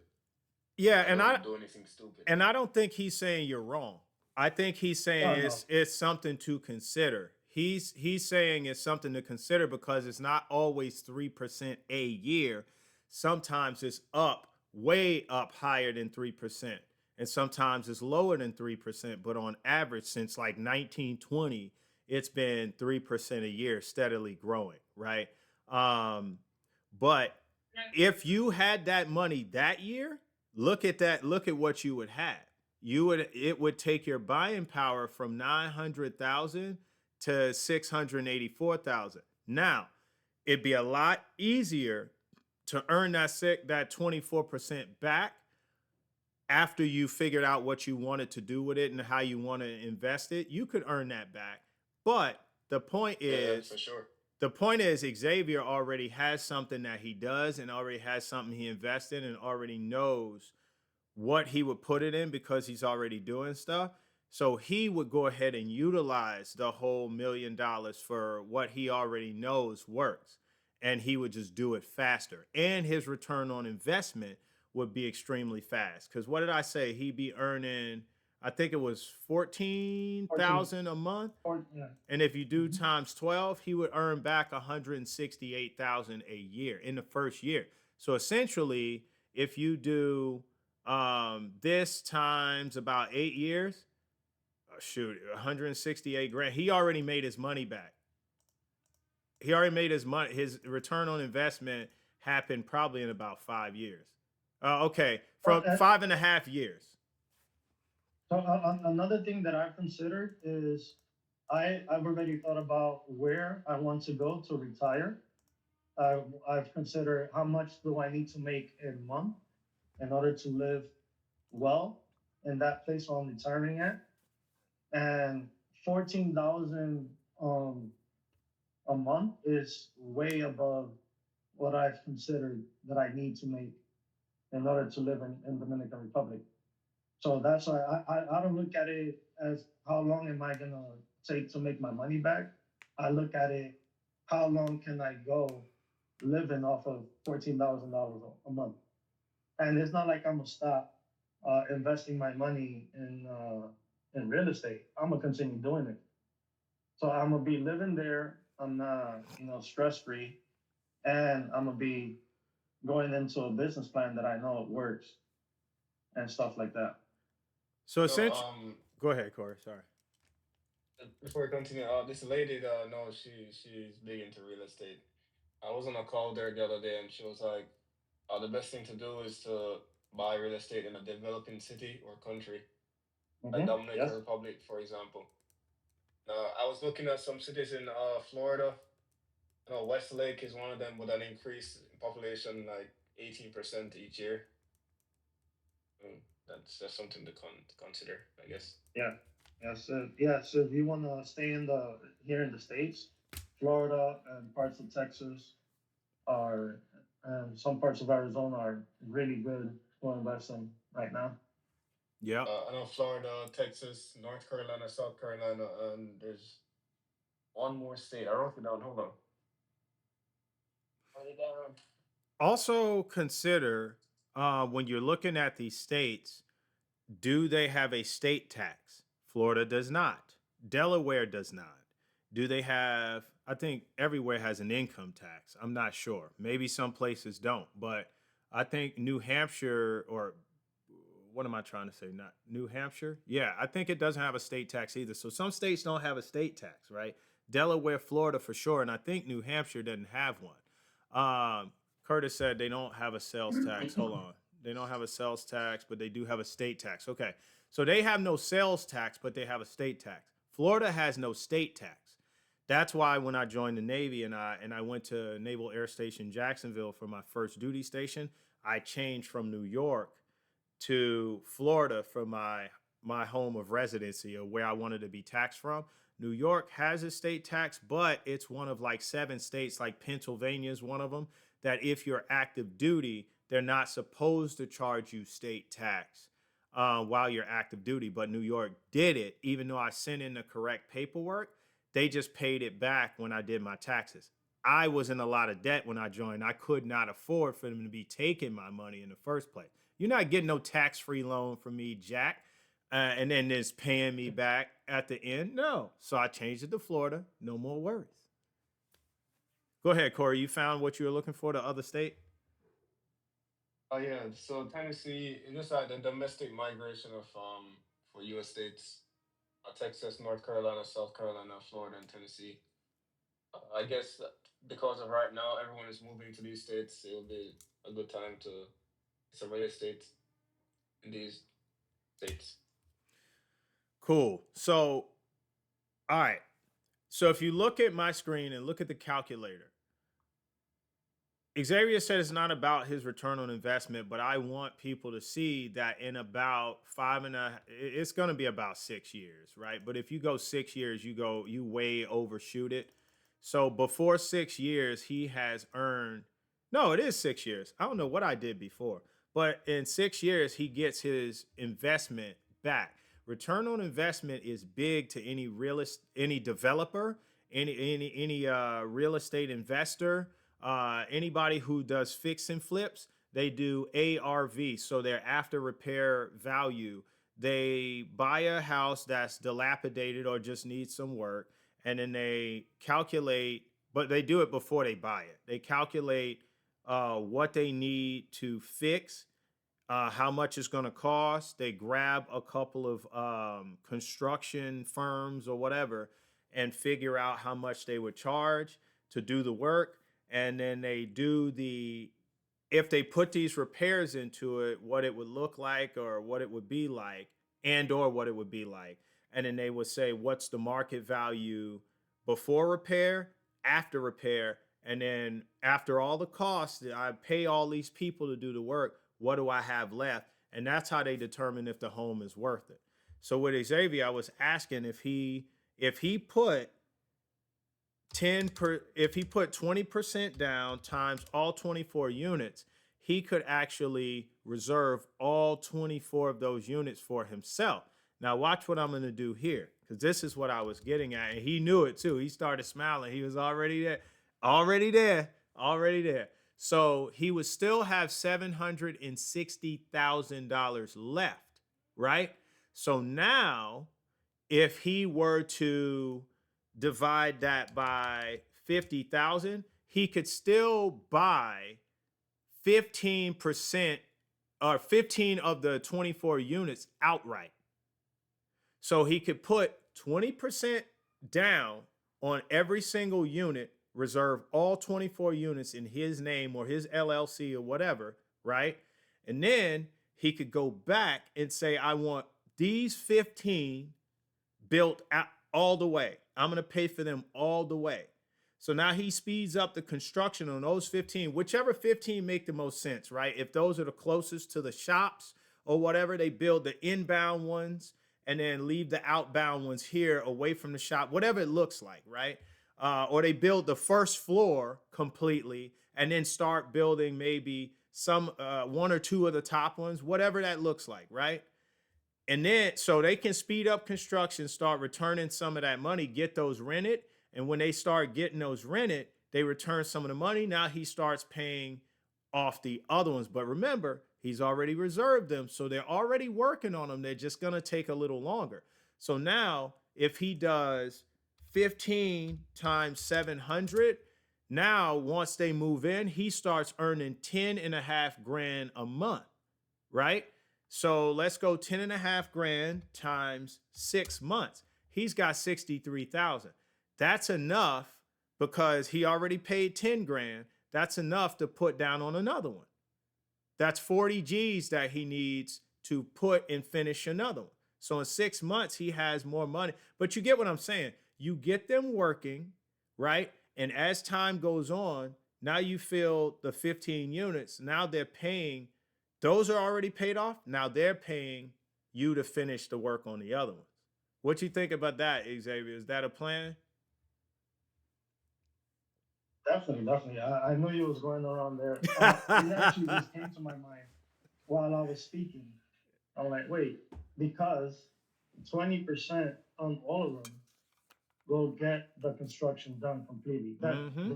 Yeah, I don't do anything stupid. and I don't think he's saying you're wrong. I think he's saying Oh no, it's something to consider. He's saying it's something to consider because it's not always 3% a year. Sometimes it's up, way up higher than 3%. And sometimes it's lower than 3%. But on average, since like 1920, it's been 3% a year, steadily growing, right? Um, but if you had that money that year, look at that, look at what you would have. It would take your buying power from 900,000 to 684,000. Now, it'd be a lot easier to earn that 24% back after you figured out what you wanted to do with it and how you want to invest it. You could earn that back. But the point Yeah, is for sure. the point is Xavier already has something that he does and already has something he invests in and already knows what he would put it in because he's already doing stuff. So he would go ahead and utilize the whole $1 million for what he already knows works. And he would just do it faster. And his return on investment would be extremely fast. Because what did I say? He'd be earning, I think it was 14, 14,000 a month. yeah. And if you do Mhm. times 12, he would earn back 168,000 a year in the first year. So essentially, if you do this times about 8 years, shoot, 168 grand, he already made his money back. He already made his money. His return on investment happened probably in about 5 years. Okay, But, from 5.5 years. so another thing that I've considered is I've already thought about where I want to go to retire. I've considered how much do I need to make a month in order to live well in that place where I'm retiring at, and 14,000 a month is way above what I've considered that I need to make in order to live in Dominican Republic. So that's why I don't look at it as how long am I gonna take to make my money back. I look at it how long can I go living off of $14,000 a month, and it's not like I'm gonna stop investing my money in real estate. I'm gonna continue doing it. So I'm gonna be living there. I'm not stress free, and I'm gonna be going into a business plan that I know it works and stuff like that. So So essentially, go ahead, Corey. Sorry. before we continue, this lady that I know, she's big into real estate. I was on a call there the other day, and she was like, the best thing to do is to buy real estate in a developing city or country, like Dominican Yes. Republic, for example. I was looking at some cities in Florida. Westlake is one of them with an increase in population like 18% each year. Mm, that's just something to consider, I guess. Yeah. So if you want to stay in the here in the states, Florida and parts of Texas are, and some parts of Arizona are really good to invest in right now. Yeah. I know Florida, Texas, North Carolina, South Carolina, and there's one more state. I wrote it down. Hold on. Write it down. Also consider when you're looking at these states, do they have a state tax? Florida does not. Delaware does not. Do they have, I think everywhere has an income tax. I'm not sure. Maybe some places don't, but I think New Hampshire, or what am I trying to say? Not New Hampshire? Yeah, I think it doesn't have a state tax either. So some states don't have a state tax, right? Delaware, Florida for sure. And I think New Hampshire doesn't have one. Curtis said they don't have a sales tax. Hold on. They don't have a sales tax, but they do have a state tax. Okay. So they have no sales tax, but they have a state tax. Florida has no state tax. That's why when I joined the Navy and I went to Naval Air Station Jacksonville for my first duty station, I changed from New York to Florida for my home of residency, or where I wanted to be taxed from. New York has a state tax, but it's one of like 7 states, like Pennsylvania is one of them, that if you're active duty, they're not supposed to charge you state tax while you're active duty. But New York did it, even though I sent in the correct paperwork. They just paid it back when I did my taxes. I was in a lot of debt when I joined. I could not afford for them to be taking my money in the first place. You're not getting no tax-free loan from me, Jack, and then just paying me back at the end. No. So I changed it to Florida. No more worries. Go ahead, Corey. You found what you were looking for, the other state? Oh yeah, so Tennessee, it looks like the domestic migration of for U.S. states, Texas, North Carolina, South Carolina, Florida, and Tennessee. I guess because of right now, everyone is moving to these states. It will be a good time to some real estate in these states. Cool. So, all right. So if you look at my screen and look at the calculator, Xavier said it's not about his return on investment, but I want people to see that in about it's going to be about 6 years, right? But if you go 6 years, you way overshoot it. So before 6 years, he has earned, no, it is 6 years. I don't know what I did before, but in 6 years, he gets his investment back. Return on investment is big to any developer, any real estate investor, anybody who does fix and flips. They do ARV, so their after repair value. they buy a house that's dilapidated or just needs some work, and then they calculate, but they do it before they buy it. They calculate what they need to fix, how much it's going to cost. They grab a couple of construction firms or whatever and figure out how much they would charge to do the work. And then they do the, if they put these repairs into it, what it would look like or what it would be like, and or what it would be like. And then they would say, what's the market value before repair, after repair, and then after all the costs that I pay all these people to do the work, what do I have left? And that's how they determine if the home is worth it. So with Xavier, I was asking if he put if he put 20% down times all 24 units, he could actually reserve all 24 of those units for himself. Now watch what I'm going to do here, because this is what I was getting at, and he knew it too. He started smiling. He was already there, already there, already there. So he would still have $760,000 left, right? So now, if he were to divide that by 50,000, he could still buy 15% or 15 of the 24 units outright. So he could put 20% down on every single unit, reserve all 24 units in his name or his LLC or whatever, right? And then he could go back and say, I want these 15 built out all the way. I'm going to pay for them all the way. So now he speeds up the construction on those 15, whichever 15 make the most sense, right? If those are the closest to the shops or whatever, they build the inbound ones and then leave the outbound ones here away from the shop, whatever it looks like, right? Or they build the first floor completely and then start building maybe some one or two of the top ones, whatever that looks like, right? And then so they can speed up construction, start returning some of that money, get those rented. And when they start getting those rented, they return some of the money. Now he starts paying off the other ones. But remember, he's already reserved them. So they're already working on them. They're just going to take a little longer. So now if he does 15 times 700, now once they move in, he starts earning 10.5 grand a month, right? So let's go 10.5 grand times 6 months. He's got 63,000. That's enough because he already paid 10 grand. That's enough to put down on another one. That's 40 G's that he needs to put and finish another one. So in 6 months, he has more money. But you get what I'm saying. You get them working, right? And as time goes on, now you fill the 15 units. Now they're paying. Those are already paid off. Now they're paying you to finish the work on the other ones. What you think about that, Xavier? Is that a plan? Definitely. I knew you was going around there. It actually just came to my mind while I was speaking. I'm like, wait, because 20% on all of them will get the construction done completely.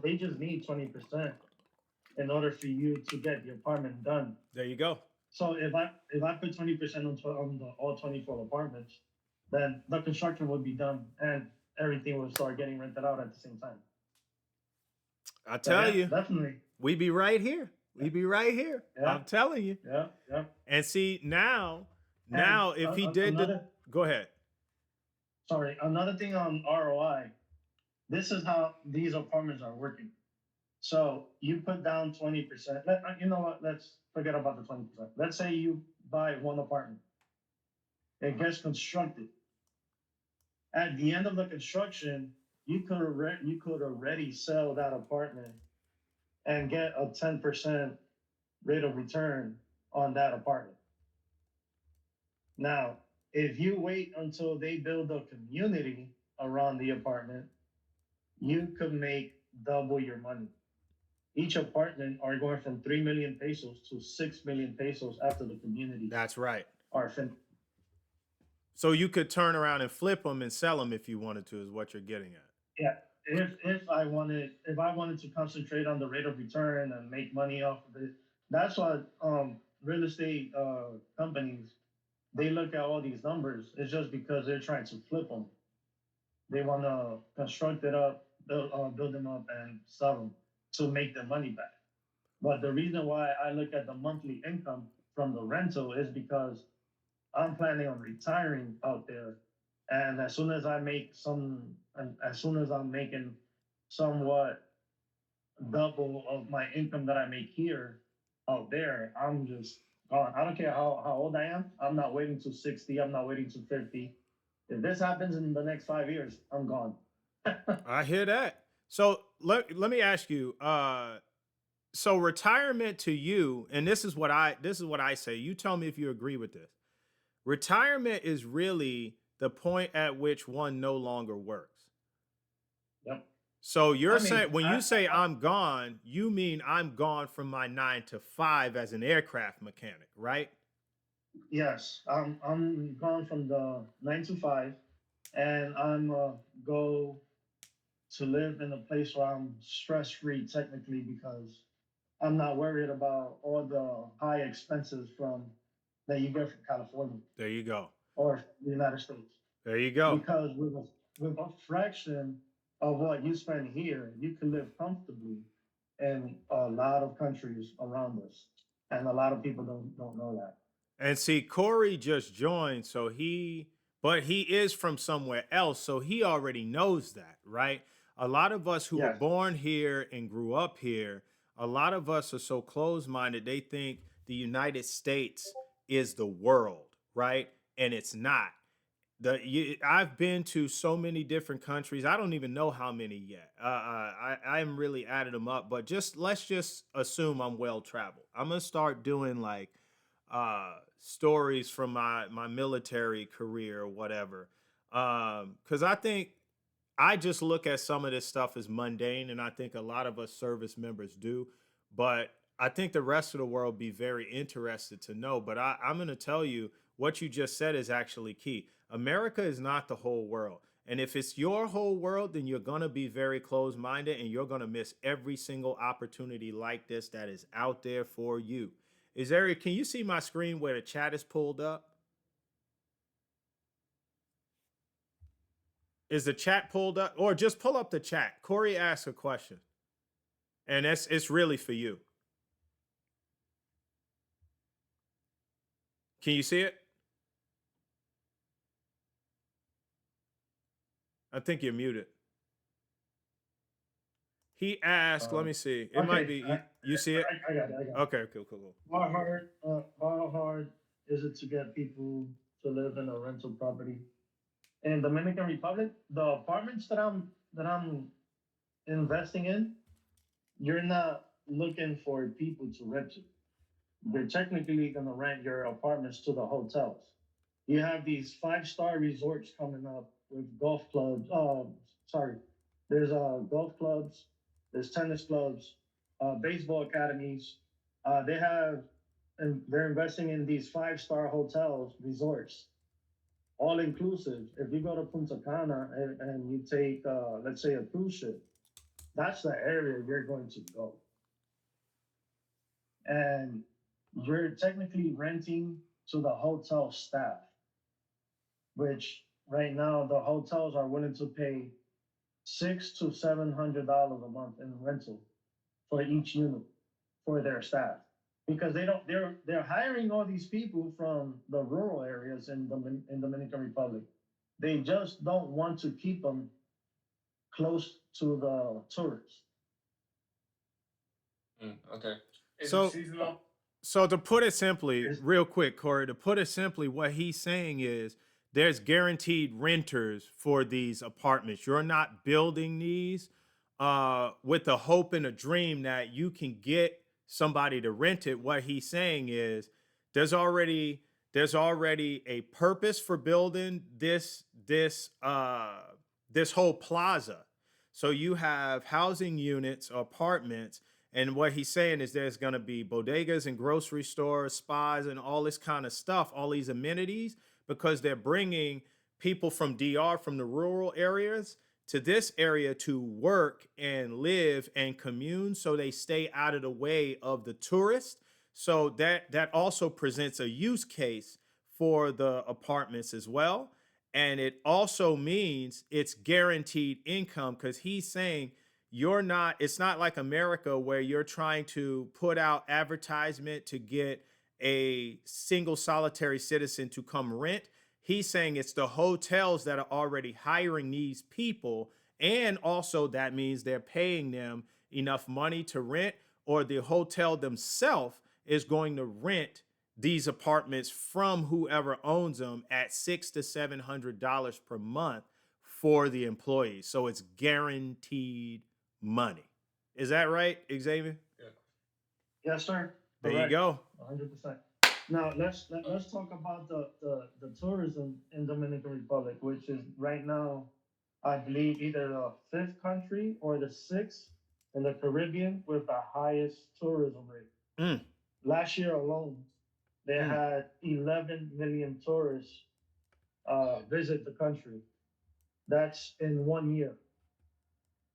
They just need 20% in order for you to get the apartment done. There you go. So if I put 20% on all 24 apartments, then the construction would be done and everything will start getting rented out at the same time. I tell you, definitely, we be right here. We be right here. Yeah. I'm telling you. Yeah. And see now if he did go ahead. Sorry, another thing on ROI. This is how these apartments are working. So you put down 20%. You know what? Let's forget about the 20%. Let's say you buy one apartment. It gets constructed. At the end of the construction, you could already sell that apartment and get a 10% rate of return on that apartment. Now, if you wait until they build a community around the apartment, you could make double your money. Each apartment are going from 3 million pesos to 6 million pesos after the community. That's right. Are finished. So you could turn around and flip them and sell them if you wanted to, is what you're getting at. Yeah. If I wanted to concentrate on the rate of return and make money off of it, that's what real estate companies they look at all these numbers. It's just because they're trying to flip them. They want to construct it up, build them up, and sell them to make their money back. But the reason why I look at the monthly income from the rental is because I'm planning on retiring out there, and as soon as I make some, and as soon as I'm making somewhat double of my income that I make here out there, I'm just gone. I don't care how old I am. I'm not waiting to 60. I'm not waiting to 50. If this happens in the next 5 years, I'm gone. I hear that. So let me ask you, so retirement to you, and this is what I say. You tell me if you agree with this. Retirement is really the point at which one no longer works. Yep. So you're I mean, saying when you say I'm gone, you mean I'm gone from my 9 to 5 as an aircraft mechanic, right? yes, I'm gone from the 9 to 5, and I'm go to live in a place where I'm stress free technically because I'm not worried about all the high expenses from that you get from California There you go. or the United States. There you go. Because with a fraction of what you spend here, you can live comfortably in a lot of countries around us, and a lot of people don't know that. And see, Corey just joined, but he is from somewhere else, so he already knows that, right? A lot of us who were Yes, born here and grew up here, a lot of us are so closed-minded, they think the United States is the world, right? And it's not. I've been to so many different countries. I don't even know how many yet. I haven't really added them up, but just let's just assume I'm well traveled. I'm gonna start doing like stories from my military career or whatever. Because I think I just look at some of this stuff as mundane, and I think a lot of us service members do. But I think the rest of the world be very interested to know. But I'm going to tell you what you just said is actually key. America is not the whole world. And if it's your whole world, then you're going to be very closed minded and you're going to miss every single opportunity like this that is out there for you. Is there, can you see my screen where the chat is pulled up? Is the chat pulled up? Or just pull up the chat. Corey asked a question, and it's really for you. Can you see it? I think you're muted. He asked, let Uh, me see. It might okay, be, you see it? I got it. I got it. Okay, cool, cool, cool. How hard is it to get people to live in a rental property in Dominican Republic? The apartments that I'm investing in, you're not looking for people to rent to. You're technically going to rent your apartments to the hotels. You have these 5-star resorts coming up with golf clubs. Sorry, there's golf clubs, there's tennis clubs, baseball academies. They have, and they're investing in these 5-star hotels, resorts, all inclusive. If you go to Punta Cana and you take, let's say, a cruise ship, that's the area you're going to go, and you're technically renting to the hotel staff, which right now the hotels are willing to pay $600 to $700 a month in rental for each unit for their staff, because they're hiring all these people from the rural areas in Dominican Republic. They just don't want to keep them close to the tourists. Okay. Is it So, seasonal? So to put it simply, It's, real quick, Corey, to put it simply, what he's saying is there's guaranteed renters for these apartments. You're not building these with the hope and a dream that you can get somebody to rent it. What he's saying is there's already there's already a purpose for building this whole plaza. So you have housing units, apartments, and what he's saying is there's going to be bodegas and grocery stores, spas, and all this kind of stuff, all these amenities, because they're bringing people from DR, from the rural areas, to this area to work and live and commune, so they stay out of the way of the tourist. So that also presents a use case for the apartments as well. And it also means it's guaranteed income because he's saying it's not like America where you're trying to put out advertisement to get a single solitary citizen to come rent. He's saying it's the hotels that are already hiring these people. And also, that means they're paying them enough money to rent, or the hotel themselves is going to rent these apartments from whoever owns them at $600 to $700 per month for the employees. So it's guaranteed money. Is that right, Xavier? Yeah. Yes, sir. There you Correct. go. 100%. Now let's talk about the tourism in Dominican Republic, which is right now, I believe, either the fifth country or the sixth in the Caribbean with the highest tourism rate. Mm, Last year alone, they mm. had 11 million tourists visit the country. That's in 1 year.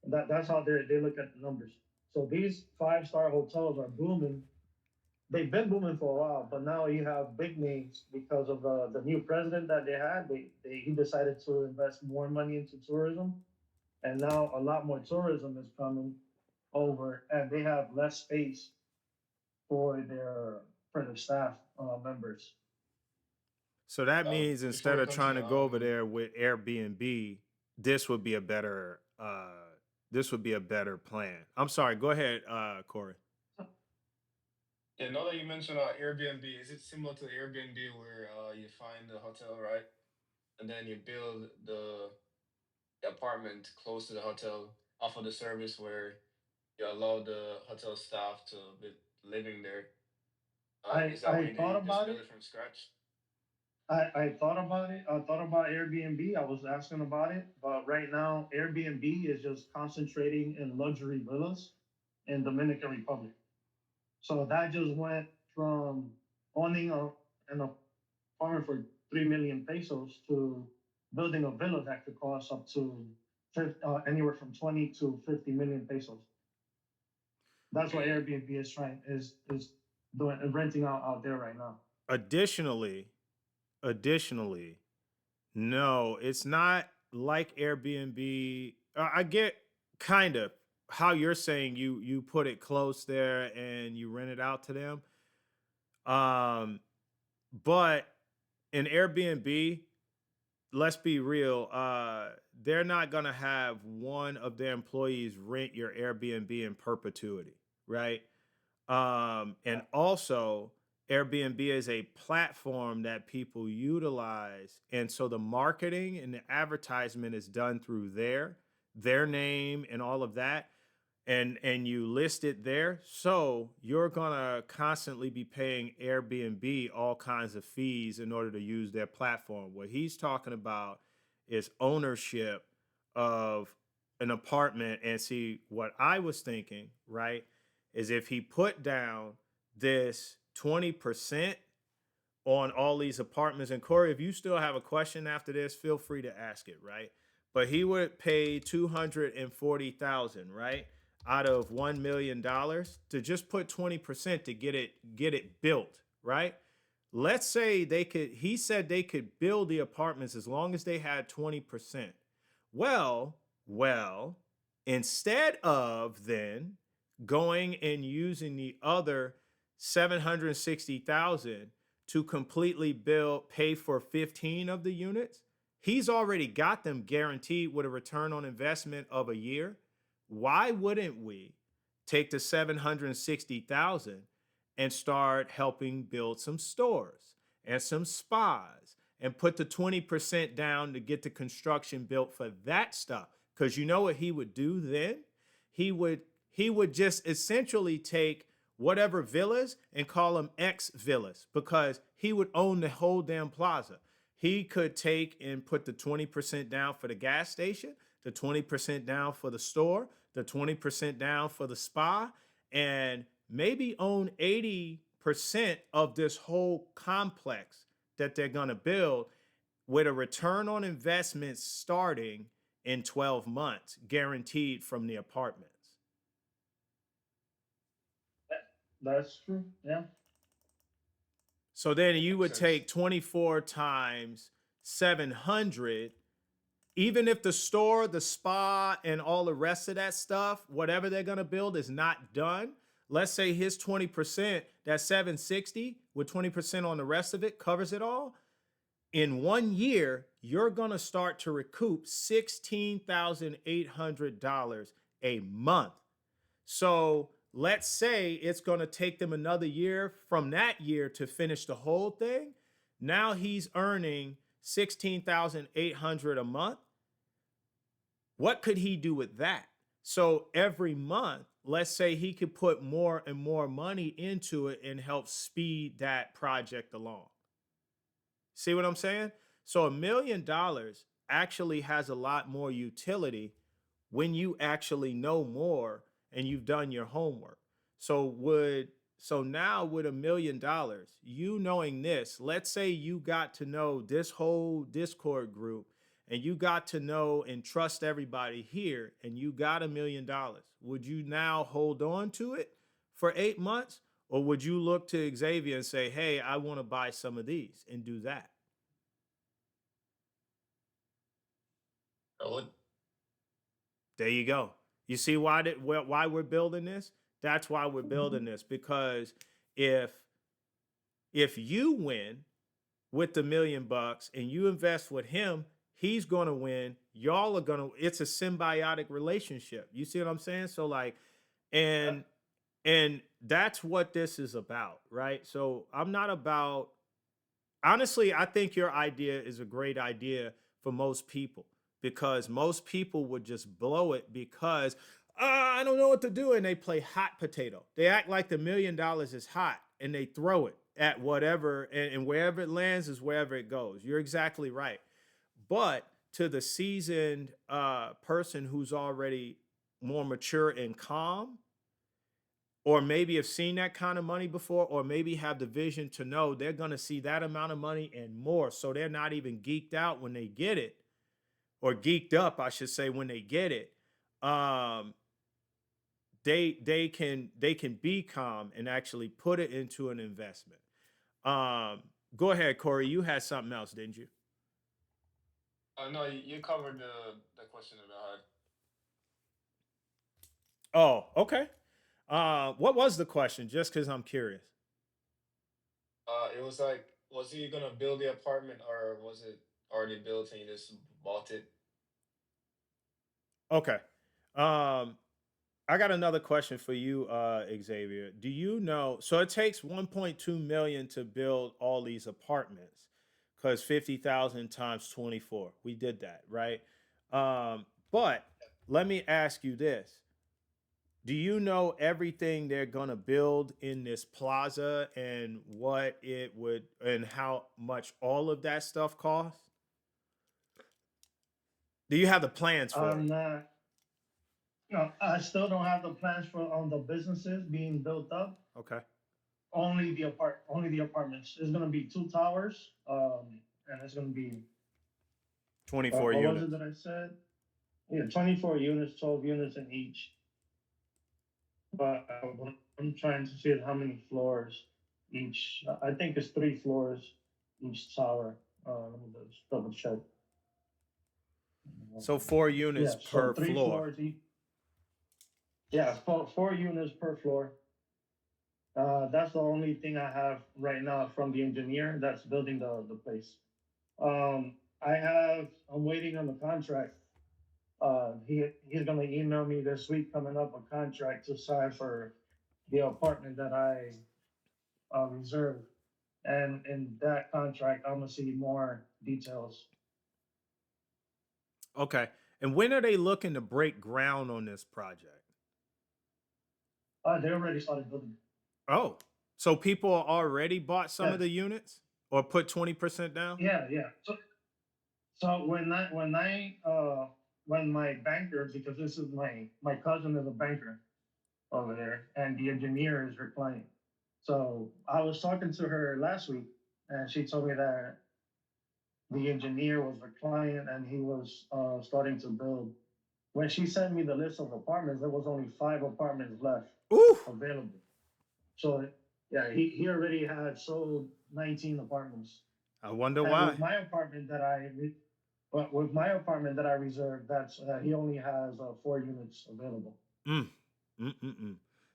That's how they look at the numbers. So these five-star hotels are booming. They've been booming for a while, but now you have big names because of the new president that they had. He decided to invest more money into tourism, and now a lot more tourism is coming over, and they have less space for their staff members. So that means Before instead we of trying continue, to go over there with Airbnb, this would be a better plan. I'm sorry. Go ahead, Corey. yeah, now that you mentioned Airbnb, is it similar to Airbnb where you find the hotel, right? And then you build the apartment close to the hotel, offer the service where you allow the hotel staff to be living there. I Is that what I you do? thought You just about build it. it from scratch? I thought about it. I thought about Airbnb. I was asking about it, but right now Airbnb is just concentrating in luxury villas in Dominican Republic. So that just went from owning an apartment for 3 million pesos to building a villa that could cost up to anywhere from 20 to 50 million pesos. That's what Okay. Airbnb is trying is doing renting out there right now. Additionally, additionally, no, it's not like Airbnb. I get kind of how you're saying you put it close there and you rent it out to them. Um, but in Airbnb, let's be real, they're not gonna have one of their employees rent your Airbnb in perpetuity, right? And Right. also, Airbnb is a platform that people utilize, and so the marketing and the advertisement is done through their name and all of that, and you list it there. So you're gonna constantly be paying Airbnb all kinds of fees in order to use their platform. What he's talking about is ownership of an apartment. And see, what I was thinking, right, is if he put down this 20% on all these apartments. And Corey, if you still have a question after this, feel free to ask it, right? But he would pay 240,000, right? Out of $1 million to just put 20% to get it built, right? Let's say he said they could build the apartments as long as they had 20%. Well, instead of then going and using the other 760,000 to completely pay for 15 of the units, he's already got them guaranteed with a return on investment of a year. Why wouldn't we take the 760,000 and start helping build some stores and some spas and put the 20% down to get the construction built for that stuff? Because you know what he would do then? He would he would just essentially take whatever villas and call them X villas because he would own the whole damn plaza. He could take and put the 20% down for the gas station, the 20% down for the store, the 20% down for the spa, and maybe own 80% of this whole complex that they're going to build with a return on investment starting in 12 months, guaranteed from the apartments. That's true. Yeah. So then you Makes would sense. take 24 times 700. Even if the store, the spa, and all the rest of that stuff, whatever they're going to build is not done, let's say his 20%, that 760 with 20% on the rest of it covers it all. In 1 year, you're going to start to recoup $16,800 a month. So let's say it's going to take them another year from that year to finish the whole thing. Now he's earning 16,800 a month. What could he do with that? So every month, let's say he could put more and more money into it and help speed that project along. See what I'm saying? So $1 million actually has a lot more utility when you actually know more and you've done your homework. So now with $1 million, you knowing this, let's say you got to know this whole Discord group and you got to know and trust everybody here and you got $1 million. Would you now hold on to it for 8 months? Or would you look to Xavier and say, hey, I want to buy some of these and do that? I would. There you go. You see why we're building this? That's why we're building this, because if you win with the $1 million and you invest with him, he's going to win. Y'all are going to, it's a symbiotic relationship. You see what I'm saying? So like, and that's what this is about, right? So I'm not about, honestly, I think your idea is a great idea for most people, because most people would just blow it because I don't know what to do. And they play hot potato. They act like the $1 million is hot and they throw it at whatever, and wherever it lands is wherever it goes. You're exactly right. But to the seasoned person who's already more mature and calm, or maybe have seen that kind of money before, or maybe have the vision to know they're going to see that amount of money and more. So they're not even geeked out when they get it, or geeked up, I should say, when they get it. They can be calm and actually put it into an investment. Go ahead, Korey. You had something else, didn't you? No, you covered the question that I had. Oh, okay. What was the question? Just because I'm curious. It was like, was he gonna build the apartment or was it already built and he just bought it? Okay. Um, I got another question for you, Xavier. Do you know? So it takes 1.2 million to build all these apartments, because 50,000 times 24. We did that, right? But let me ask you this: do you know everything they're gonna build in this plaza and what it would and how much all of that stuff costs? Do you have the plans for it? I'm not. No, I still don't have the plans for on the businesses being built up. Okay. Only the apartments. It's gonna be 2 towers. And it's gonna be 24 what was units. it that I said? Yeah, 24 units, 12 units in each. But I'm trying to see how many floors each. I think it's 3 floors each tower. Let me just double check. So 4 units Yeah, so per three floor. floors each. Yeah, four units per floor. That's the only thing I have right now from the engineer that's building the place. I'm waiting on the contract. He's gonna email me this week coming up a contract to sign for the apartment that I reserved. And in that contract, I'm gonna see more details. Okay. And when are they looking to break ground on this project? They already started building. Oh, so people already bought some of Yes. the units or put 20% down? Yeah. So when my banker, because this is my cousin is a banker over there, and the engineer is her client. So I was talking to her last week, and she told me that the engineer was her client, and he was starting to build. When she sent me the list of apartments, there was only 5 apartments left Ooh. available. So yeah, he already had sold 19 apartments. I wonder And why. with my apartment that but with my apartment that I reserved, that's he only has 4 units available. Mm,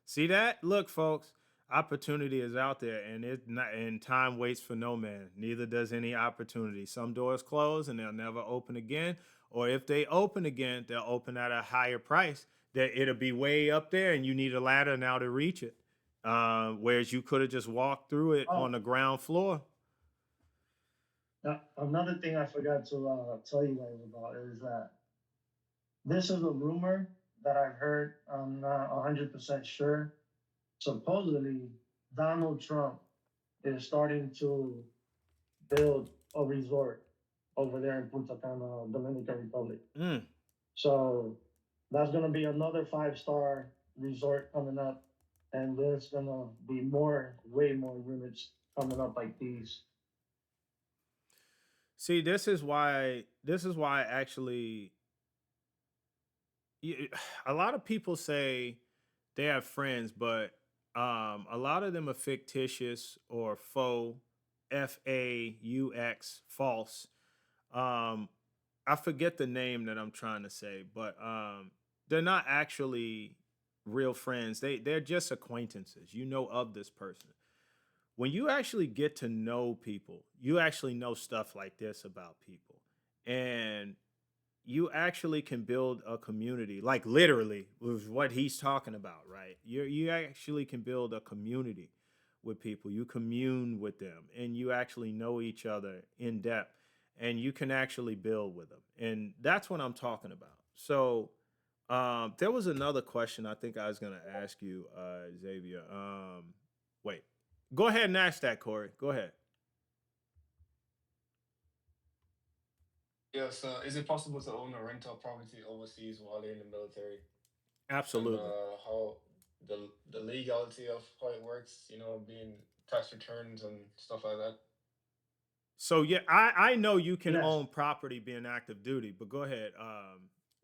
See that? Look, folks, opportunity is out there, and it not, and time waits for no man. Neither does any opportunity. Some doors close and they'll never open again, or if they open again, they'll open at a higher price. That it'll be way up there, and you need a ladder now to reach it. Whereas you could have just walked through it on Oh, the ground floor. another thing I forgot to tell you guys about is that this is a rumor that I've heard. I'm not 100% sure. Supposedly, Donald Trump is starting to build a resort over there in Punta Cana, Dominican Republic. Mm. So that's going to be another 5-star resort coming up. And there's going to be way more units coming up like these. See, this is why. This is why actually a lot of people say they have friends, but a lot of them are fictitious or faux, FAUX, false. Um, I forget the name that I'm trying to say, but they're not actually real friends. They're just acquaintances. You know of this person. When you actually get to know people, you actually know stuff like this about people. And you actually can build a community, like literally with what he's talking about, right? You actually can build a community with people. You commune with them, and you actually know each other in depth, and you can actually build with them, and that's what I'm talking about. So, there was another question I think I was gonna ask you, Xavier. Wait, go ahead and ask that, Corey. Go ahead. Yeah, so is it possible to own a rental property overseas while you're in the military? And Absolutely. how the legality of how it works, being tax returns and stuff like that. So yeah, I know you can Yes, own property being active duty, but go ahead,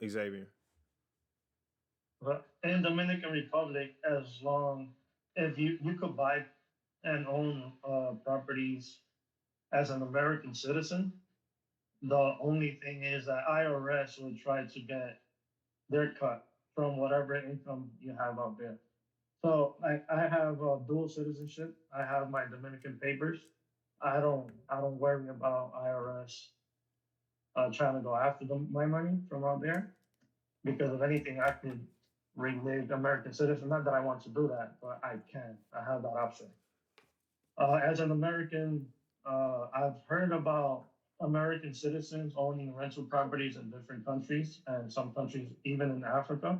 Xavier. but in Dominican Republic, as long if you could buy and own properties as an American citizen, the only thing is that IRS will try to get their cut from whatever income you have out there. So I have dual citizenship. I have my Dominican papers. I don't worry about IRS trying to go after my money from out there because if anything, I could renege American citizen. Not that I want to do that, but I can. I have that option. As an American, I've heard about American citizens owning rental properties in different countries and some countries, even in Africa,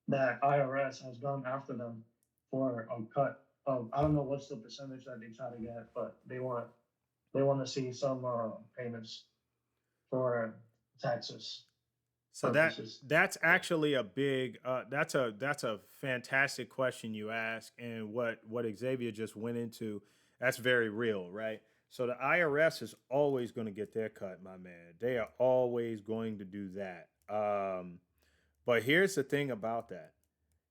that IRS has gone after them for a cut of, I don't know what's the percentage that they try to get, but they want to see some payments for taxes So purposes. that's actually a big that's a fantastic question you ask, and what Xavier just went into, that's very real, right? So the IRS is always going to get their cut, my man. They are always going to do that. But here's the thing about that.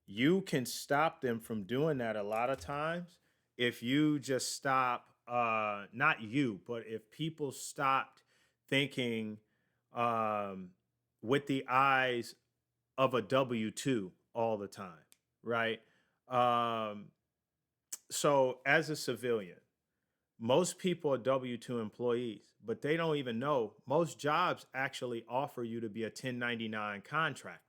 You can stop them from doing that a lot of times if you just stop, not you, but if people stopped thinking um with the eyes of a W-2 all the time, right? um so as a civilian, most people are W-2 employees, but they don't even know most jobs actually offer you to be a 1099 contractor.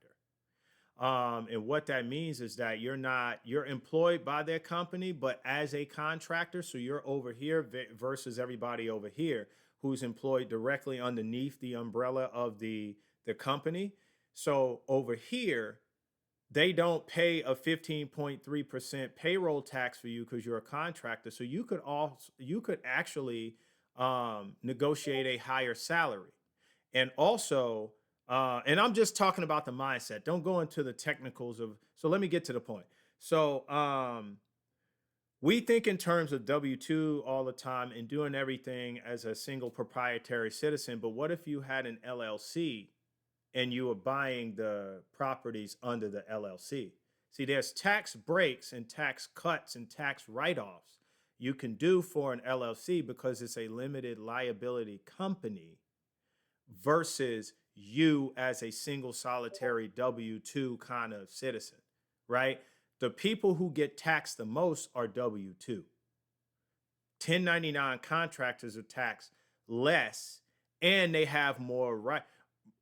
And what that means is that you're employed by their company, but as a contractor. So you're over here versus everybody over here who's employed directly underneath the umbrella of the company. So over here, they don't pay a 15.3% payroll tax for you because you're a contractor. So you could actually negotiate a higher salary. And also, and I'm just talking about the mindset. Don't go into the technicals of. So let me get to the point. So we think in terms of W-2 all the time and doing everything as a single proprietary citizen. But what if you had an LLC and you were buying the properties under the LLC? See, there's tax breaks and tax cuts and tax write offs you can do for an LLC because it's a limited liability company versus you as a single solitary W 2 kind of citizen, right? The people who get taxed the most are W 2. 1099 contractors are taxed less and they have more right.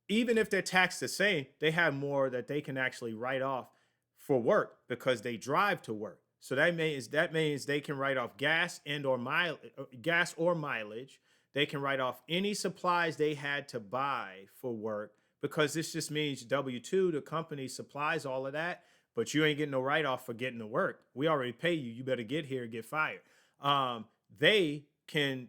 Even if they're taxed the same, they have more that they can actually write off for work because they drive to work. So that means they can write off gas or mileage. They can write off any supplies they had to buy for work because this just means W-2, the company supplies all of that, but you ain't getting no write off for getting to work. We already pay you. You better get here and get fired. They can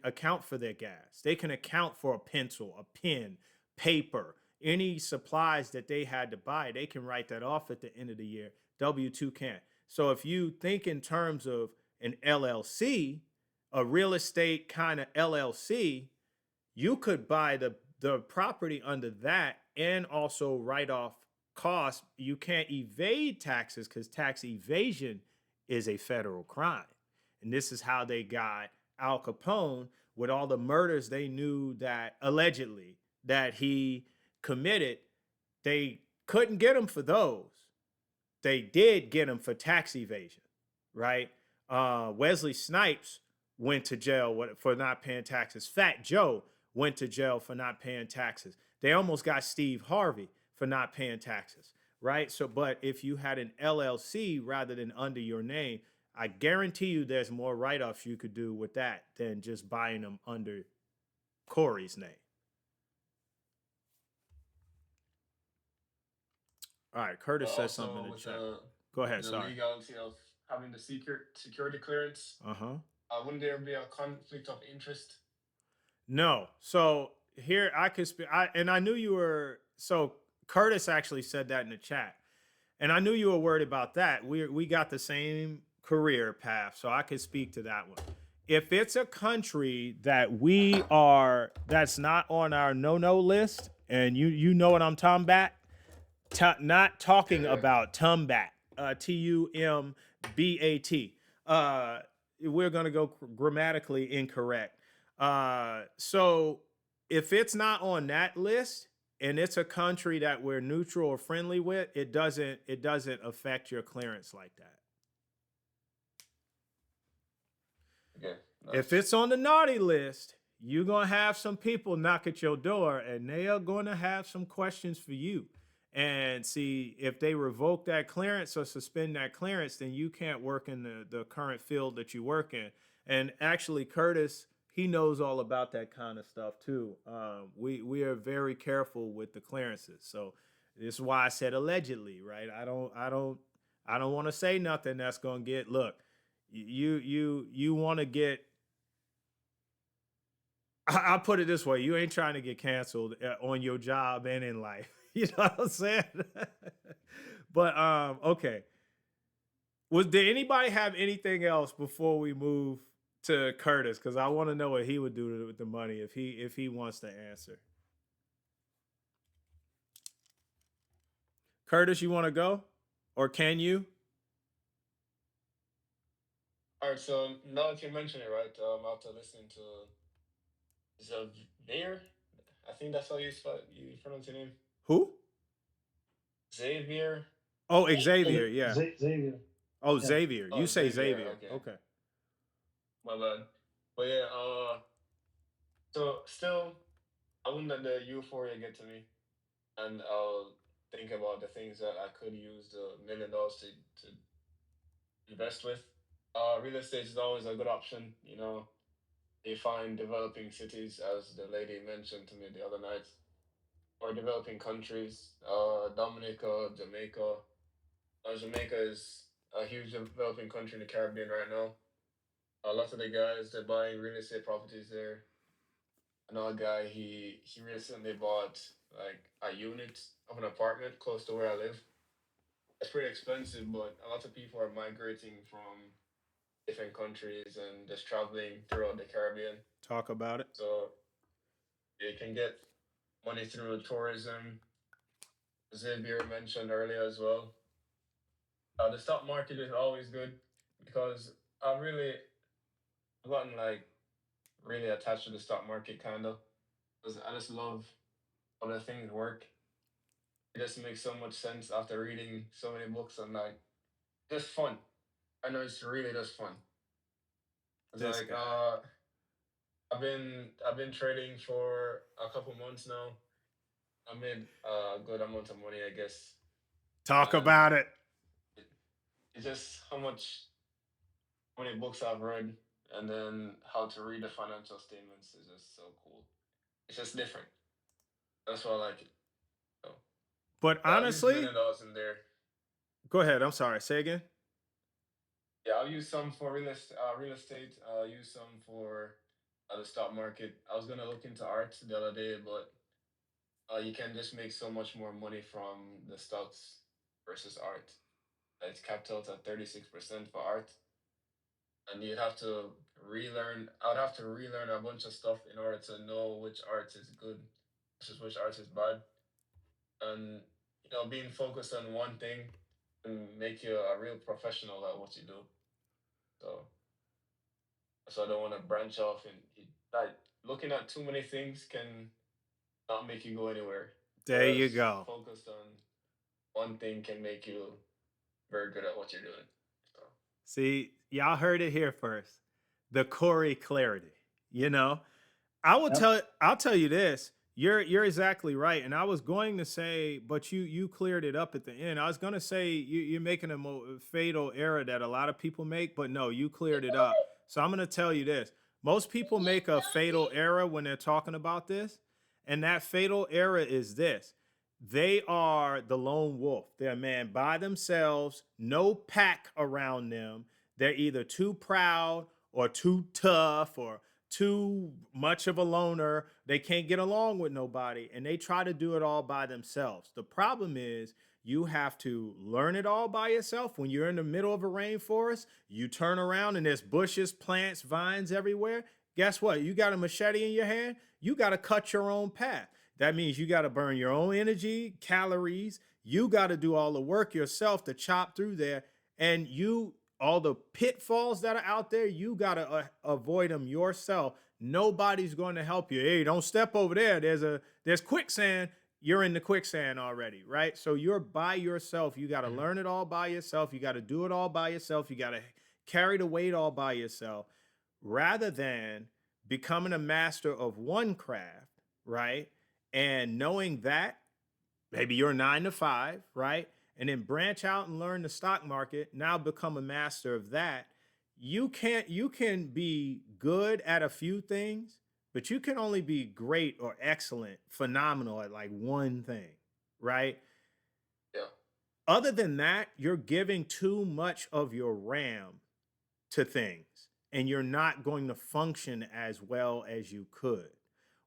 account for their gas. They can account for a pencil, a pen, paper, any supplies that they had to buy. They can write that off at the end of the year. W-2 can't. So if you think in terms of an LLC, a real estate kind of LLC, you could buy the property under that and also write off costs. You can't evade taxes because tax evasion is a federal crime. And this is how they got Al Capone with all the murders they knew that allegedly that he committed. They couldn't get him for those. They did get him for tax evasion, right? Wesley Snipes went to jail for not paying taxes. Fat Joe went to jail for not paying taxes. They almost got Steve Harvey for not paying taxes, right? So, but if you had an LLC rather than under your name, I guarantee you there's more write-offs you could do with that than just buying them under Korey's name. All right, Curtis says something in the chat. Go ahead, the sorry. legality of having the security clearance. Wouldn't there be a conflict of interest? No. So here I could speak. I knew you were. So Curtis actually said that in the chat, and I knew you were worried about that. We got the same career path, so I could speak to that one. If it's a country that's not on our no list, and you know what I'm talking about. Not talking about Tumbat, Tumbat. We're going to go grammatically incorrect. So if it's not on that list and it's a country that we're neutral or friendly with, it doesn't affect your clearance like that. Okay. Nice. If it's on the naughty list, you're going to have some people knock at your door and they are going to have some questions for you. And see, if they revoke that clearance or suspend that clearance, then you can't work in the current field that you work in. And actually, Curtis, he knows all about that kind of stuff too. We are very careful with the clearances. So this is why I said allegedly, right? I don't want to say nothing that's gonna get. Look, you want to get. I'll put it this way: you ain't trying to get canceled on your job and in life. You know what I'm saying? But okay. Did anybody have anything else before we move to Curtis? Because I want to know what he would do with the money if he wants to answer. Curtis, you want to go? Or can you? All right, so now that you mention it, right, after listening to Xavier, I think that's how you pronounce your name. Who? Xavier. Oh, Xavier, yeah. Xavier. Oh, Yeah. Xavier. You say Xavier. Okay. My bad. But yeah, so still, I wouldn't let the euphoria get to me, and I'll think about the things that I could use the $1 million to invest with. Real estate is always a good option. You know, you find developing cities, as the lady mentioned to me the other night, or developing countries. Dominica, Jamaica. Jamaica is a huge developing country in the Caribbean right now. A lot of the guys they're buying real estate properties there. Another guy he recently bought like a unit of an apartment close to where I live. It's pretty expensive, but a lot of people are migrating from different countries and just traveling throughout the Caribbean. Talk about it. So you can get money through tourism. Xavier mentioned earlier as well. The stock market is always good because I really I've gotten like really attached to the stock market kind of because I just love how the things work. It just makes so much sense after reading so many books and like just fun. I know it's really just fun. It's This like guy. I've been trading for a couple months now. I made a good amount of money, I guess, Talk and about it. it, it's just how many books I've read, and then how to read the financial statements is just so cool. It's just different. That's why I like it. So But yeah, I've used honestly, $1 million in there. go ahead. I'm sorry. Say again. Yeah, I'll use some for real estate. I'll use some for the stock market. I was gonna look into art the other day, but you can just make so much more money from the stocks versus art. It's capped out at 36% for art, and you'd have to relearn. I would have to relearn a bunch of stuff in order to know which art is good versus which art is bad. And being focused on one thing can make you a real professional at what you do. So I don't want to branch off and like looking at too many things can not make you go anywhere. There you Whereas go. focused on one thing can make you very good at what you're doing. So See, y'all heard it here first. The Corey clarity. You know, Yep. I'll tell you this. You're exactly right. And I was going to say, but you cleared it up at the end. I was going to say you're making a fatal error that a lot of people make, but no, you cleared it up. So I'm going to tell you this. Most people make a fatal error when they're talking about this, and that fatal error is this. They are the lone wolf. They're a man by themselves, no pack around them. They're either too proud or too tough or too much of a loner. They can't get along with nobody and they try to do it all by themselves. The problem is you have to learn it all by yourself. When you're in the middle of a rainforest, you turn around and there's bushes, plants, vines everywhere. Guess what? You got a machete in your hand, you got to cut your own path. That means you got to burn your own energy, calories. You got to do all the work yourself to chop through there. And all the pitfalls that are out there, you got to avoid them yourself. Nobody's going to help you. Hey, don't step over there. There's quicksand. You're in the quicksand already, right? So you're by yourself. You got to mhm. learn it all by yourself. You got to do it all by yourself. You got to carry the weight all by yourself rather than becoming a master of one craft, right? And knowing that maybe you're 9 to 5, right? And then branch out and learn the stock market, now become a master of that. You can be good at a few things, but you can only be great or excellent, phenomenal at like one thing, right? Yeah, Other than that, you're giving too much of your RAM to things and you're not going to function as well as you could.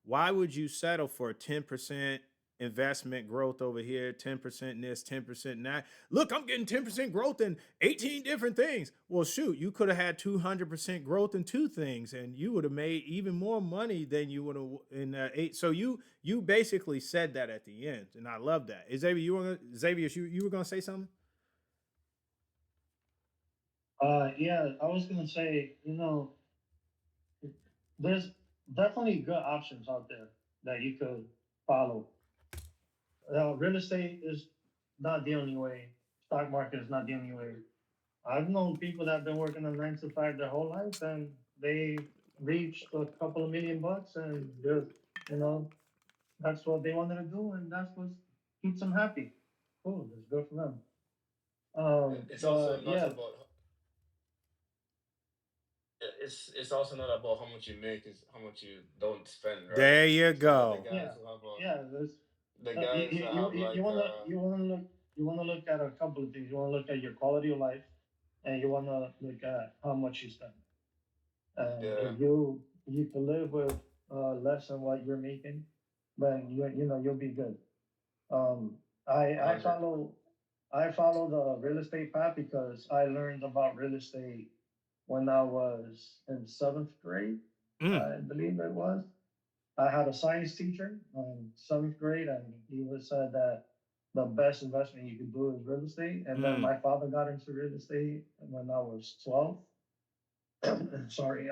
Why would you settle for 10% investment growth over here, 10% this, 10% that? Look, I'm getting 10% growth in 18 different things. Well, shoot, you could have had 200% growth in two things and you would have made even more money than you would have in eight. So you basically said that at the end and I love that. Xavier, you were going to say something? Yeah, I was gonna say, there's definitely good options out there that you could follow. Real estate is not the only way. Stock market is not the only way. I've known people that have been working a 9 to 5 their whole life, and they reached a couple of $1 million, and just, you know, that's what they wanted to do, and that's what keeps them happy. Cool, it's good for them. it's also But not yeah, about it's also not about how much you make, it's how much you don't spend, right? There you So like go. yeah, yeah. the guys that have You like wanna look at a couple of things. You wanna look at your quality of life, and you wanna look at how much you spend. And yeah, if you can live with less than what you're making, then you'll be good. Um, I I 100. follow I follow the real estate path because I learned about real estate when I was in seventh grade, Mm, I believe it was. I had a science teacher in seventh grade, and he was said that the best investment you could do is real estate. And then mm. my father got into real estate when I was 12, sorry,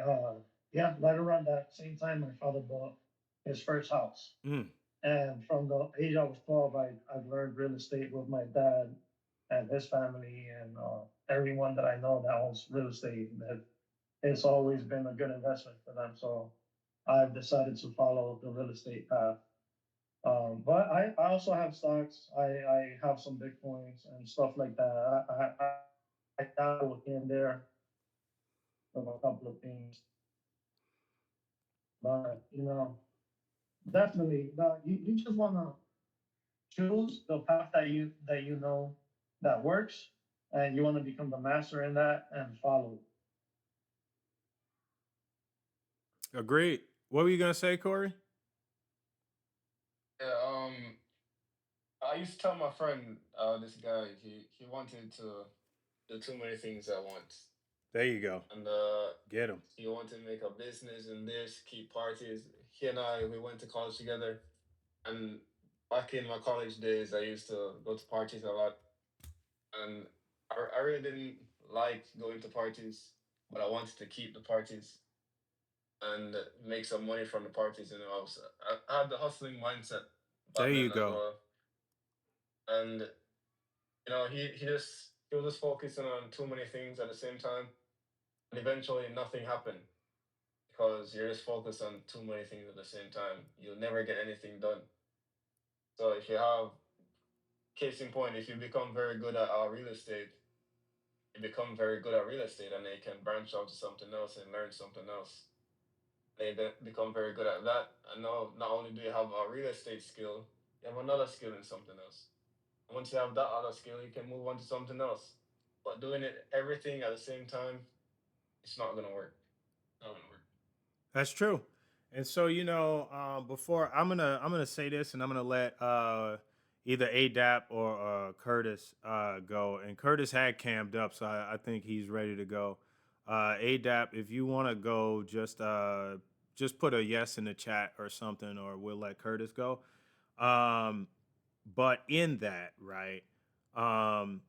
yeah, right around that same time, my father bought his first house. Mm, And from the age I was 12, I've learned real estate with my dad and his family and everyone that I know that owns real estate. That it's always been a good investment for them. So I've decided to follow the real estate path. But I also have stocks. I have some bitcoins and stuff like that. I dabble here and there with a couple of things. But definitely, you just wanna choose the path that you know that works, and you want to become the master in that and follow. agreed. What were you gonna say, Corey? Yeah, I used to tell my friend, this guy, he wanted to do too many things at once, There you go. and Get him. he wanted to make a business and this, keep parties. He and I, we went to college together, and back in my college days, I used to go to parties a lot, and I really didn't like going to parties, but I wanted to keep the parties and make some money from the parties. I had the hustling mindset There back then you as go. well, and he was just focusing on too many things at the same time, and eventually nothing happened because you're just focused on too many things at the same time. You'll never get anything done. So if you have case in point, if you become very good at real estate, you become very good at real estate, and then you can branch out to something else and learn something else. They become very good at that. And now, not only do you have a real estate skill, you have another skill in something else. And once you have that other skill, you can move on to something else. But doing it everything at the same time, it's not gonna work. Not gonna work. That's true. And so, before I'm gonna say this, and I'm gonna let either ADAP or Curtis go. And Curtis had cammed up, so I think he's ready to go. ADAP, if you want to go, just put a yes in the chat or something, or we'll let Curtis go. Um, but in that, right? Um,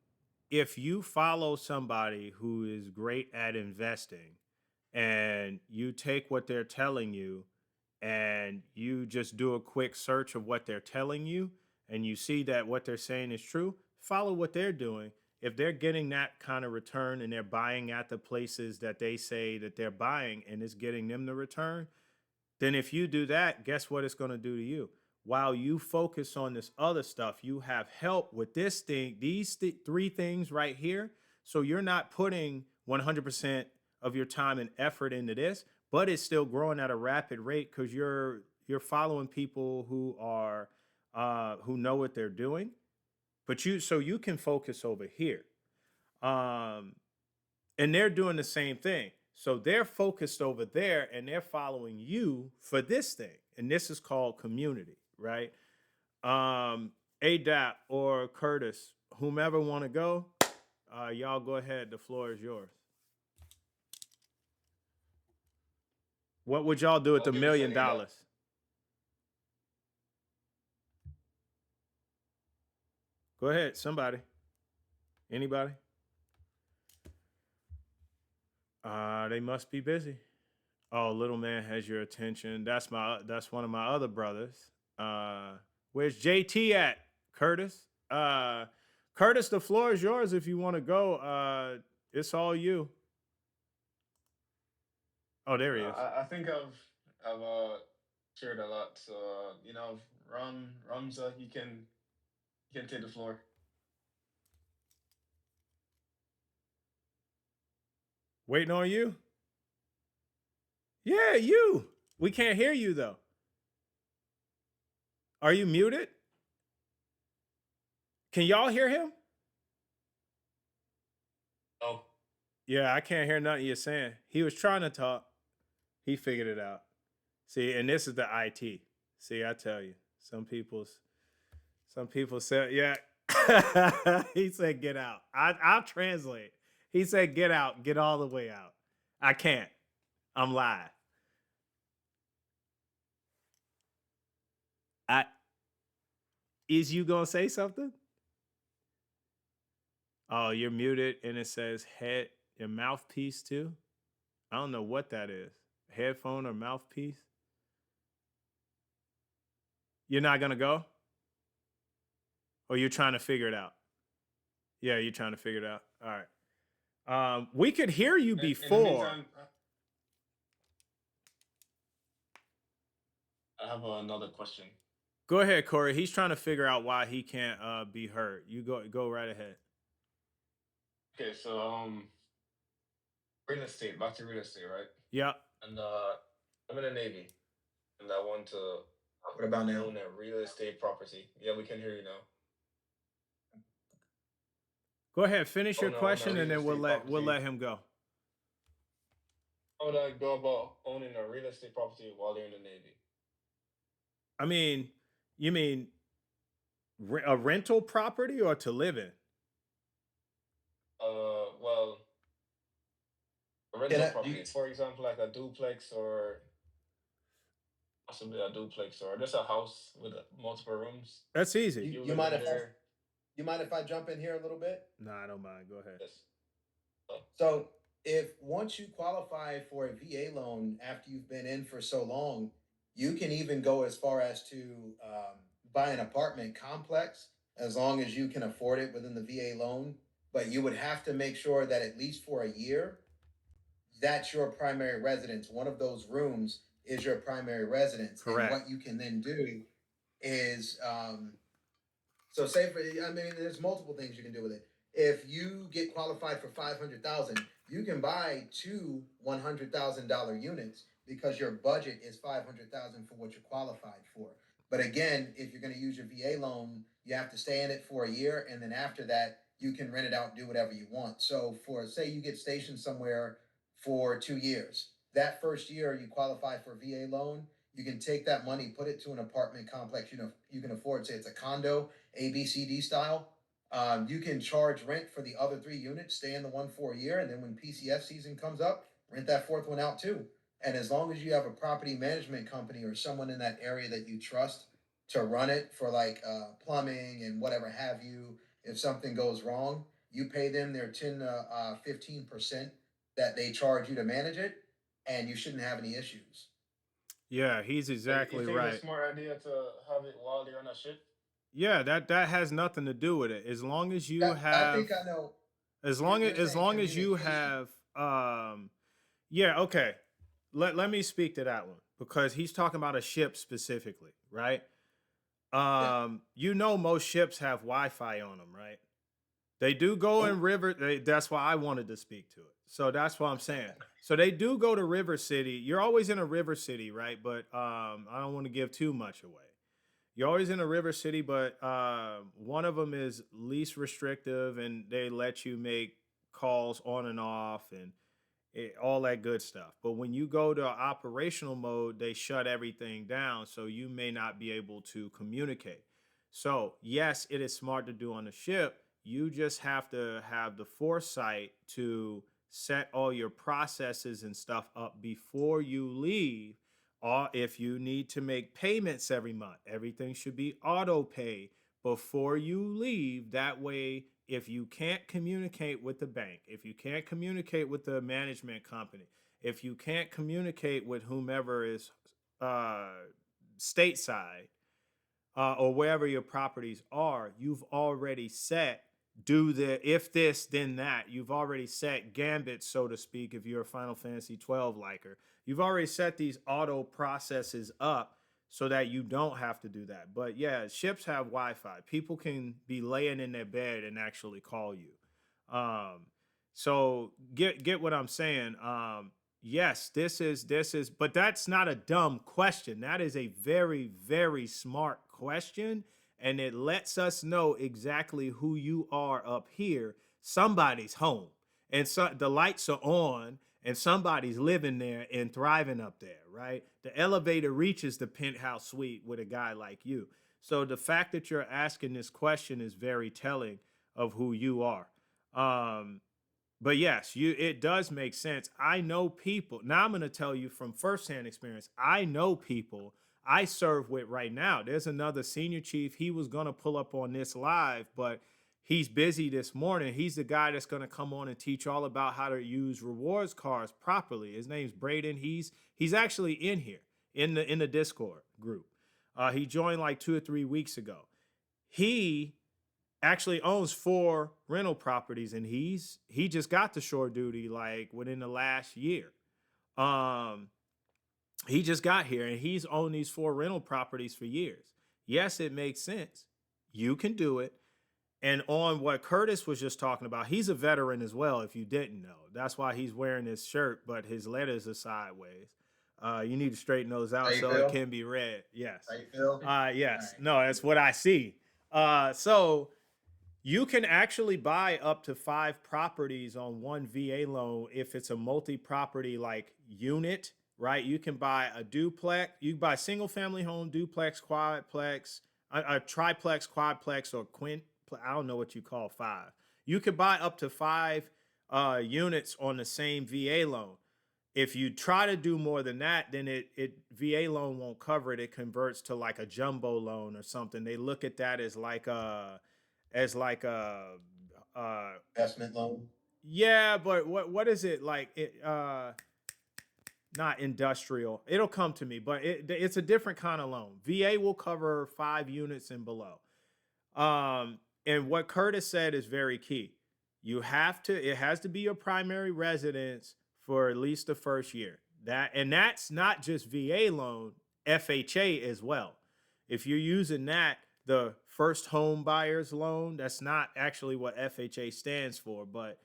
if you follow somebody who is great at investing and you take what they're telling you and you just do a quick search of what they're telling you and you see that what they're saying is true, follow what they're doing. If they're getting that kind of return and they're buying at the places that they say that they're buying and it's getting them the return, then if you do that, guess what it's going to do to you? While you focus on this other stuff, you have help with this thing, three things right here. So you're not putting 100% of your time and effort into this, but it's still growing at a rapid rate because you're following people who know what they're doing. But you can focus over here. Um, and they're doing the same thing. So they're focused over there and they're following you for this thing. And this is called community, right? ADAP or Curtis, whomever want to go, y'all go ahead. The floor is yours. What would y'all do with Don't the give us million any of that. dollars? Go ahead, somebody. Anybody? They must be busy. Oh, little man has your attention. That's one of my other brothers. Where's JT at? Curtis. Curtis, the floor is yours if you want to go. It's all you. Oh, there he is. I think I've shared a lot. So Ramza, you can take the floor. Waiting on you. Yeah, you. We can't hear you though. Are you muted? Can y'all hear him? Oh, Yeah, I can't hear nothing you're saying. He was trying to talk. He figured it out. See, and this is the IT. See, I tell you, some people said, yeah. He said, get out. I'll translate. He said, get out, get all the way out. I can't. I'm live. I is you gonna say something? Oh, you're muted, and it says head your mouthpiece too. I don't know what that is. Headphone or mouthpiece? You're not gonna go? Or you're trying to figure it out? Yeah, you're trying to figure it out. All right. We could hear you In the before. meantime, I have another question. Go ahead, Corey. He's trying to figure out why he can't be heard. You go right ahead. Okay, so real estate, back to real estate, right? Yeah. And I'm in the Navy, and I want to What about now? own a real estate property. Yeah, we can hear you now. Go ahead, finish your Own a question, and real then we'll estate let property. him go. How would I go about owning a real estate property while you're in the Navy? I mean, you mean a rental property or to live in? Well, a Can rental I, do property, you, for example, like a duplex or possibly a duplex or just a house with multiple rooms. That's easy. you, You you live mind in if I there. you mind if I jump in here a little bit? No, I don't mind. Go ahead. Yes. Oh, So if once you qualify for a VA loan after you've been in for so long, you can even go as far as to buy an apartment complex as long as you can afford it within the VA loan. But you would have to make sure that at least for a year, that's your primary residence. One of those rooms is your primary residence. And Correct. what you can then do is so say for I mean, there's multiple things you can do with it. If you get qualified for 500,000, you can buy two $100,000 units because your budget is 500,000 for what you're qualified for. But again, if you're going to use your VA loan, you have to stay in it for a year, and then after that, you can rent it out, do whatever you want. So for say you get stationed somewhere for 2 years, that first year you qualify for a VA loan. You can take that money, put it to an apartment complex. You know, you can afford. Say it's a condo, A, B, C, D style. You can charge rent for the other 3 units, stay in the one for a year, and then when PCF season comes up, rent that fourth one out too. And as long as you have a property management company or someone in that area that you trust to run it for like plumbing and whatever have you, if something goes wrong, you pay them their 10 to 15% that they charge you to manage it, and you shouldn't have any issues. Yeah, he's so you exactly think it's a right. smart idea to have it while you're on a ship? Yeah, that has nothing to do with it. As long as you I have think I know. as You're, long as you're as saying long as you communication. have yeah, okay. Let me speak to that one because he's talking about a ship specifically, right? Yeah. You know most ships have Wi-Fi on them, right? They do go in Oh, river. That's why I wanted to speak to it. So that's what I'm saying. So they do go to River City. You're always in a River City, right? But I don't want to give too much away. You're always in a River City, but one of them is least restrictive, and they let you make calls on and off, and all that good stuff. But when you go to operational mode, they shut everything down, so you may not be able to communicate. So, yes, it is smart to do on the ship. You just have to have the foresight to set all your processes and stuff up before you leave. Or if you need to make payments every month, everything should be auto pay before you leave. That way, if you can't communicate with the bank, if you can't communicate with the management company, if you can't communicate with whomever is uh, stateside or wherever your properties are, you've already set do the if this then that. You've already set gambit, so to speak, if you're a Final Fantasy 12 liker. You've already set these auto processes up so that you don't have to do that. But yeah, ships have Wi-Fi. People can be laying in their bed and actually call you. Um, so get what I'm saying. Yes, this is, but that's not a dumb question. That is a very, very smart question. And it lets us know exactly who you are up here. Somebody's home. And so the lights are on and somebody's living there and thriving up there, right? The elevator reaches the penthouse suite with a guy like you. So the fact that you're asking this question is very telling of who you are. Um, but yes, you it does make sense. I know people. Now I'm going to tell you from firsthand experience. I know people I serve with right now. There's another senior chief. He was going to pull up on this live, but he's busy this morning. He's the guy that's going to come on and teach all about how to use rewards cards properly. His name's Braden. He's actually in here in the Discord group. He joined like 2 or 3 weeks ago. He actually owns 4 rental properties, and he just got to shore duty like within the last year. He just got here, and he's owned these 4 rental properties for years. Yes, it makes sense. You can do it. And on what Curtis was just talking about, he's a veteran as well, if you didn't know. That's why he's wearing this shirt, but his letters are sideways. You need to straighten those out so it can be read. Yes. How you feel? Yes. Right. No, that's what I see. So you can actually buy up to 5 properties on one VA loan if it's a multi-property like unit, right? You can buy a duplex, you can buy single family home, duplex, quadplex, a triplex, quadplex, or I don't know what you call 5. You could buy up to 5 units on the same VA loan. If you try to do more than that, then it VA loan won't cover it. It converts to like a jumbo loan or something. They look at that as like a Investment loan. yeah, but what is it like? Not industrial. It'll come to me, but it's a different kind of loan. VA will cover 5 units and below. And what Curtis said is very key. It has to be your primary residence for at least the first year. That's not just VA loan, FHA as well. If you're using that, the first home buyer's loan, that's not actually what FHA stands for, but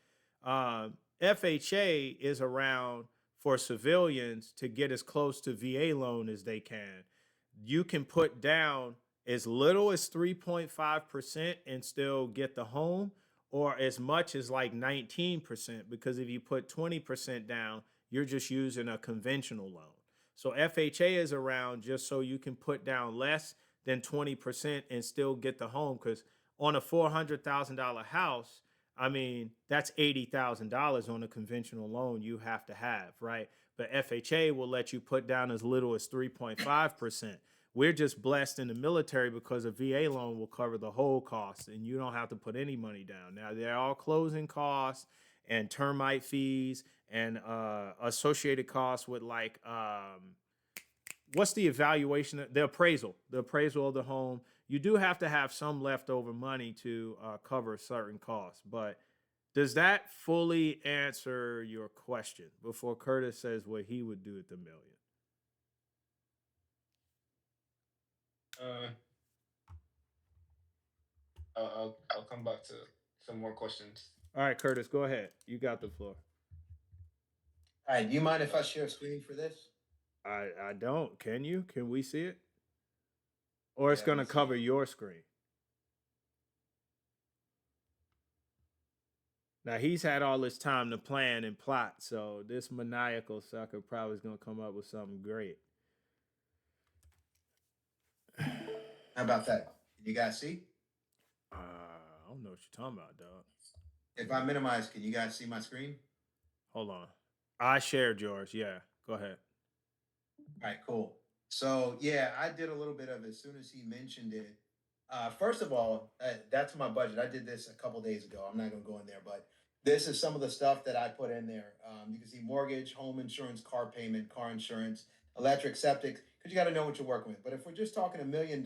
FHA is around for civilians to get as close to VA loan as they can. You can put down as little as 3.5% and still get the home, or as much as like 19%, because if you put 20% down, you're just using a conventional loan. So FHA is around just so you can put down less than 20% and still get the home, because on a $400,000 house, I mean, that's $80,000 on a conventional loan you have to have, right? But FHA will let you put down as little as 3.5%. We're just blessed in the military because a VA loan will cover the whole cost and you don't have to put any money down. Now, they're all closing costs and termite fees and associated costs with like, what's the evaluation? The appraisal of the home. You do have to have some leftover money to cover certain costs. But does that fully answer your question before Curtis says what he would do at the million? I'll come back to some more questions. All right, Curtis, go ahead. You got the floor. All right. Do you mind if I share a screen for this? I don't. Can you? Can we see it? Or it's Yeah, going to let's see. cover your screen. Now, he's had all this time to plan and plot, so this maniacal sucker probably is going to come up with something great. How about that? You guys see? I don't know what you're talking about, dog. If I minimize, can you guys see my screen? Hold on. I shared yours. Yeah, go ahead. All right, cool. So yeah, I did a little bit of it as soon as he mentioned it. First of all, that's my budget. I did this a couple days ago. I'm not going to go in there, but this is some of the stuff that I put in there. You can see mortgage, home insurance, car payment, car insurance, electric, septic, because you got to know what you're working with. But if we're just talking $1 million,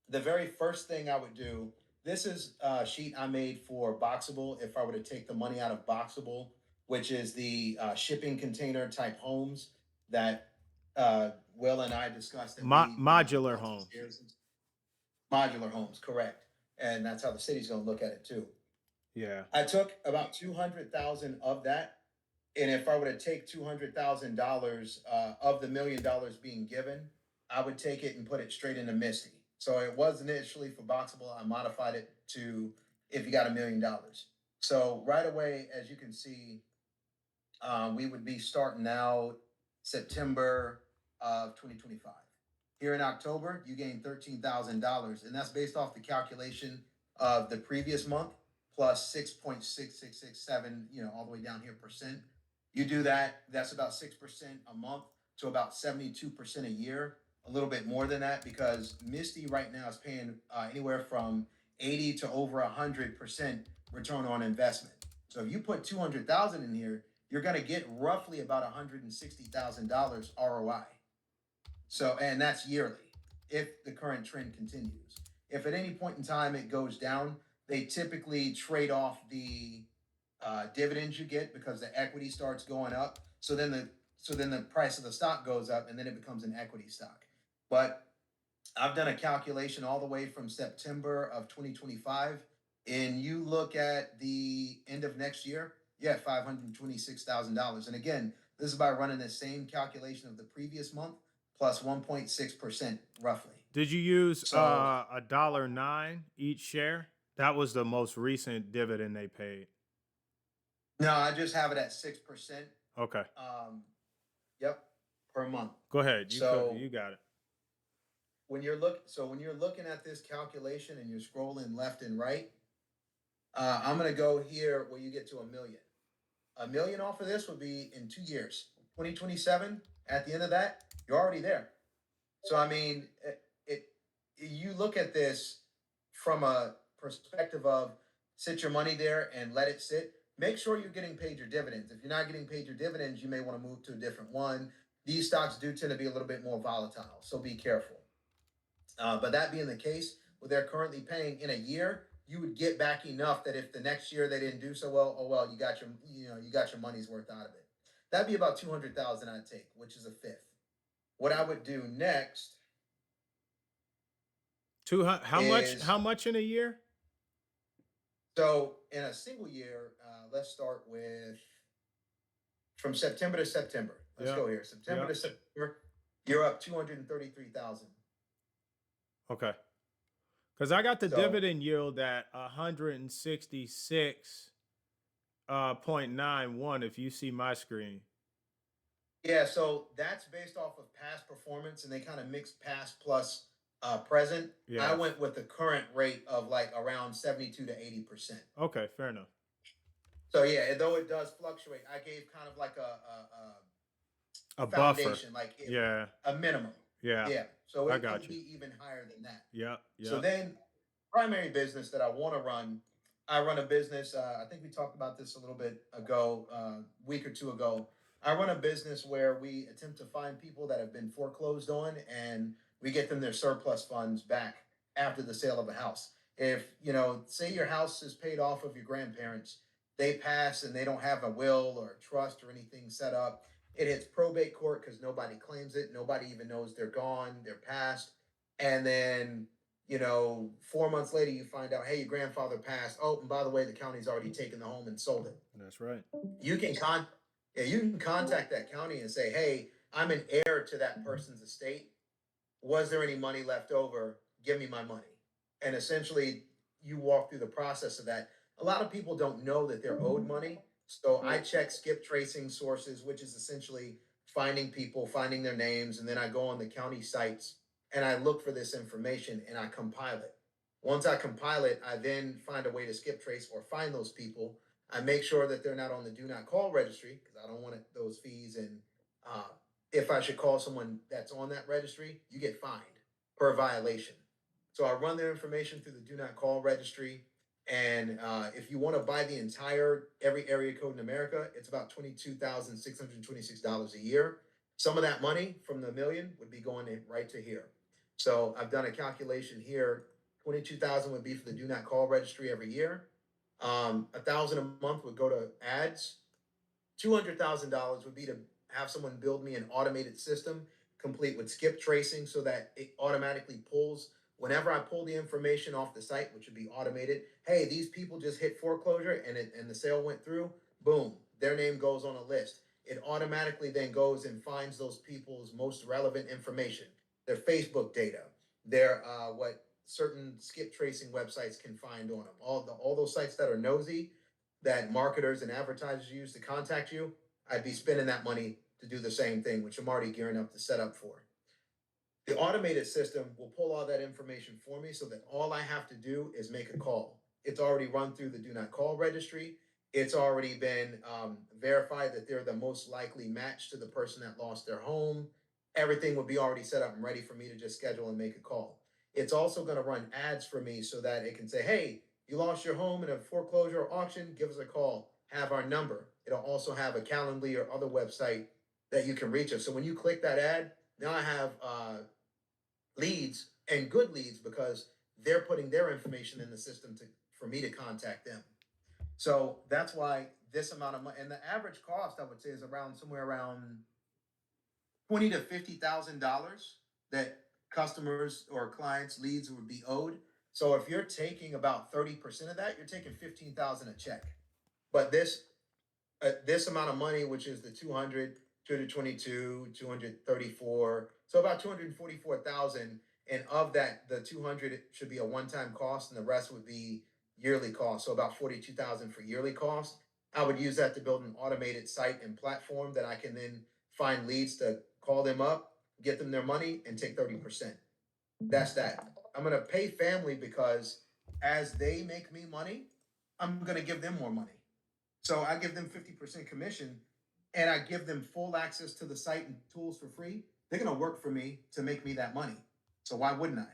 the very first thing I would do, this is a sheet I made for Boxable. If I were to take the money out of Boxable, which is the shipping container type homes that Will and I discussed. That modular homes. Modular homes, correct. And that's how the city's going to look at it too. Yeah. I took about 200,000 of that. And if I were to take $200,000 of the $1 million being given, I would take it and put it straight into Misty. So it was initially for Boxable. I modified it to if you got $1 million. So right away, as you can see, we would be starting out September of 2025. Here in October, you gain $13,000, and that's based off the calculation of the previous month plus 6.6667, all the way down here %. You do that, that's about 6% a month to about 72% a year. a little bit more than that because Misty right now is paying anywhere from 80 to over 100% return on investment. So if you put 200,000 in here, you're going to get roughly about $160,000 ROI. So, and that's yearly if the current trend continues. If at any point in time it goes down, they typically trade off the dividends you get because the equity starts going up. So then the price of the stock goes up, and then it becomes an equity stock. But I've done a calculation all the way from September of 2025, and you look at the end of next year, you have $526,000. And again, this is by running the same calculation of the previous month plus 1.6% roughly. Did you use So $1.09 each share? That was the most recent dividend they paid. no, I just have it at 6%. Okay, Yep, per month. go ahead. So You got it. when you're looking at this calculation and you're scrolling left and right, I'm gonna go here where you get to 1 million. 1 million off of this would be in 2 years, 2027. At the end of that, you're already there. So I mean, you look at this from a perspective of sit your money there and let it sit. Make sure you're getting paid your dividends. If you're not getting paid your dividends, you may want to move to a different one. These stocks do tend to be a little bit more volatile, so be careful. But that being the case, what they're currently paying in a year, you would get back enough that if the next year they didn't do so well, oh well, you got your money's worth out of it. That'd be about 200,000 I'd take, which is a fifth. What I would do next 200. is How much in a year? so in a single year, let's start with from September to September. Let's Yeah, go here. September yeah. to September, you're up 233,000. Okay. Because I got the So dividend yield at 166.91 if you see my screen. yeah, so that's based off of past performance, and they kind of mix past plus present. I Yes. went with the current rate of like around 72 to 80%. Okay, fair enough. So yeah, though it does fluctuate, I gave kind of like A a buffer. foundation, like Yeah, a minimum. yeah. Yeah, so I it got could you. be even higher than that. Yep, So yep. then, primary business that I want to run, I run a business. I think we talked about this a little bit ago, week or two ago. I run a business where we attempt to find people that have been foreclosed on, and we get them their surplus funds back after the sale of a house. If say your house is paid off of your grandparents, they pass and they don't have a will or a trust or anything set up. It hits probate court because nobody claims it. Nobody even knows they're gone, they're passed. And then 4 months later, you find out, hey, your grandfather passed. Oh, and by the way, the county's already taken the home and sold it. That's right. You can you can contact that county and say, hey, I'm an heir to that person's estate. Was there any money left over? Give me my money. And essentially, you walk through the process of that. A lot of people don't know that they're owed money. So I check skip tracing sources, which is essentially finding people, finding their names, and then I go on the county sites and I look for this information and I compile it. Once I compile it, I then find a way to skip trace or find those people. I make sure that they're not on the do not call registry because I don't want those fees. And uh, if I should call someone that's on that registry, you get fined per violation. So I run their information through the do not call registry. And if you want to buy the entire every area code in America, it's about $22,626 a year. Some of that money from the million would be going right to here. So I've done a calculation here. 22,000 would be for the do not call registry every year. 1,000 a month would go to ads. $200,000 would be to have someone build me an automated system complete with skip tracing so that it automatically pulls whenever I pull the information off the site, which would be automated. Hey, these people just hit foreclosure and the sale went through. Boom, their name goes on a list. It automatically then goes and finds those people's most relevant information, their Facebook data, their what certain skip tracing websites can find on them. All those sites that are nosy, that marketers and advertisers use to contact you, I'd be spending that money to do the same thing, which I'm already gearing up to set up for. The automated system will pull all that information for me so that all I have to do is make a call. It's already run through the do not call registry. It's already been verified that they're the most likely match to the person that lost their home. everything would be already set up and ready for me to just schedule and make a call. It's also going to run ads for me so that it can say, hey, you lost your home in a foreclosure or auction, give us a call, have our number. It'll also have a Calendly or other website that you can reach us. So when you click that ad, now I have leads and good leads because they're putting their information in the system for me to contact them. So that's why this amount of money, and the average cost I would say is around somewhere around $20,000 to $50,000 that customers or clients leads would be owed. So if you're taking about 30% of that, you're taking 15,000 a check. But this amount of money, which is the 200, 222, 234, so about 244,000. And of that, the 200 should be a one-time cost, and the rest would be yearly cost. So about 42,000 for yearly cost. I would use that to build an automated site and platform that I can then find leads to call them up, get them their money, and take 30%. That's that. I'm gonna pay family because as they make me money, I'm gonna give them more money. So I give them 50% commission and I give them full access to the site and tools for free. They're going to work for me to make me that money. So why wouldn't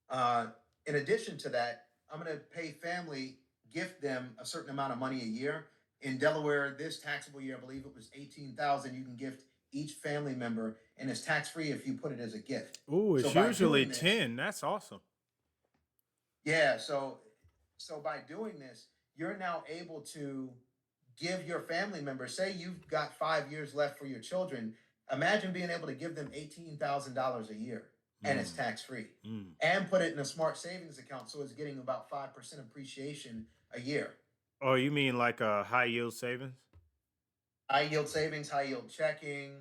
I? In addition to that, I'm going to pay family, gift them a certain amount of money a year. In Delaware, this taxable year, I believe it was 18,000. You can gift each family member, and it's tax free if you put it as a gift. Ooh, it's So by usually doing this, 10. That's awesome. yeah. So by doing this, you're now able to give your family members, say you've got 5 years left for your children. Imagine being able to give them $18,000 a year and it's Mm, tax free, mm. and put it in a smart savings account. So it's getting about 5% appreciation a year. Oh, you mean like a high yield savings? High yield savings, high yield checking,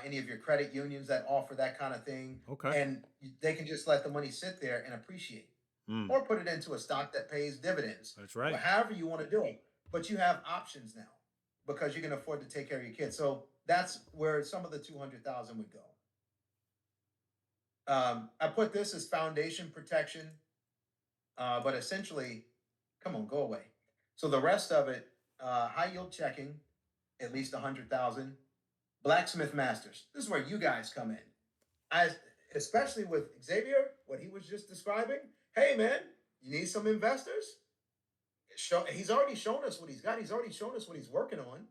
any of your credit unions that offer that kind of thing. Okay. And they can just let the money sit there and appreciate, Mm, or put it into a stock that pays dividends, that's right. however you want to do it. But you have options now because you can afford to take care of your kids. So that's where some of the 200,000 would go. I put this as foundation protection, but essentially, come on, go away. So the rest of it, high yield checking, at least 100,000. Blacksmith masters. This is where you guys come in. I, especially with Xavier, what he was just describing. Hey man, you need some investors? He's already shown us what he's got. He's already shown us what he's working on.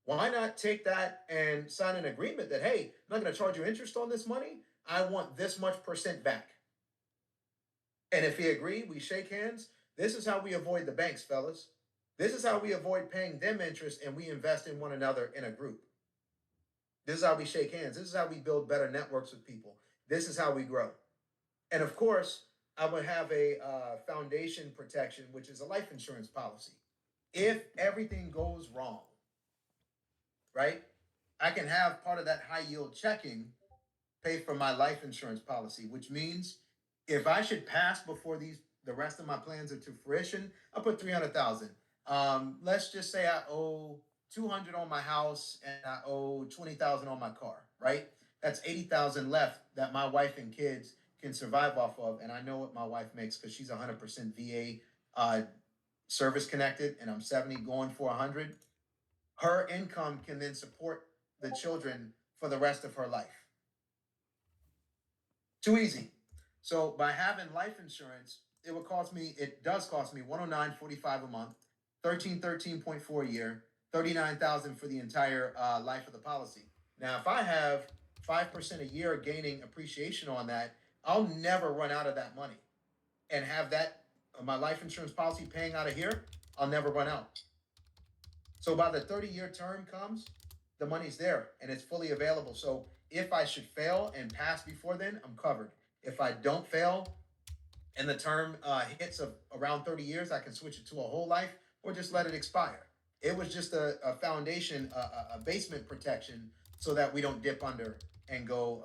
Why not take that and sign an agreement that, hey, I'm not going to charge you interest on this money. I want this much percent back. And if he agreed, we shake hands. This is how we avoid the banks, fellas. This is how we avoid paying them interest, and we invest in one another in a group. This is how we shake hands. This is how we build better networks with people. This is how we grow. And of course, I would have a foundation protection, which is a life insurance policy. If everything goes wrong, right, I can have part of that high yield checking pay for my life insurance policy, which means if I should pass before the rest of my plans are to fruition, I'll put 300,000. Let's just say I owe 200 on my house and I owe 20,000 on my car, right? That's 80,000 left that my wife and kids can survive off of. And I know what my wife makes because she's 100% VA service connected, and I'm 70 going for 100. Her income can then support the children for the rest of her life. Too easy. So by having life insurance, it does cost me 109.45 a month, 13.4 a year, 39,000 for the entire life of the policy. Now, if I have 5% a year gaining appreciation on that, I'll never run out of that money. And have that my life insurance policy paying out of here, I'll never run out. So by the 30-year term comes, the money's there and it's fully available. So if I should fail and pass before then, I'm covered. If I don't fail and the term hits around 30 years, I can switch it to a whole life or just let it expire. It was just a foundation, a basement protection so that we don't dip under and go,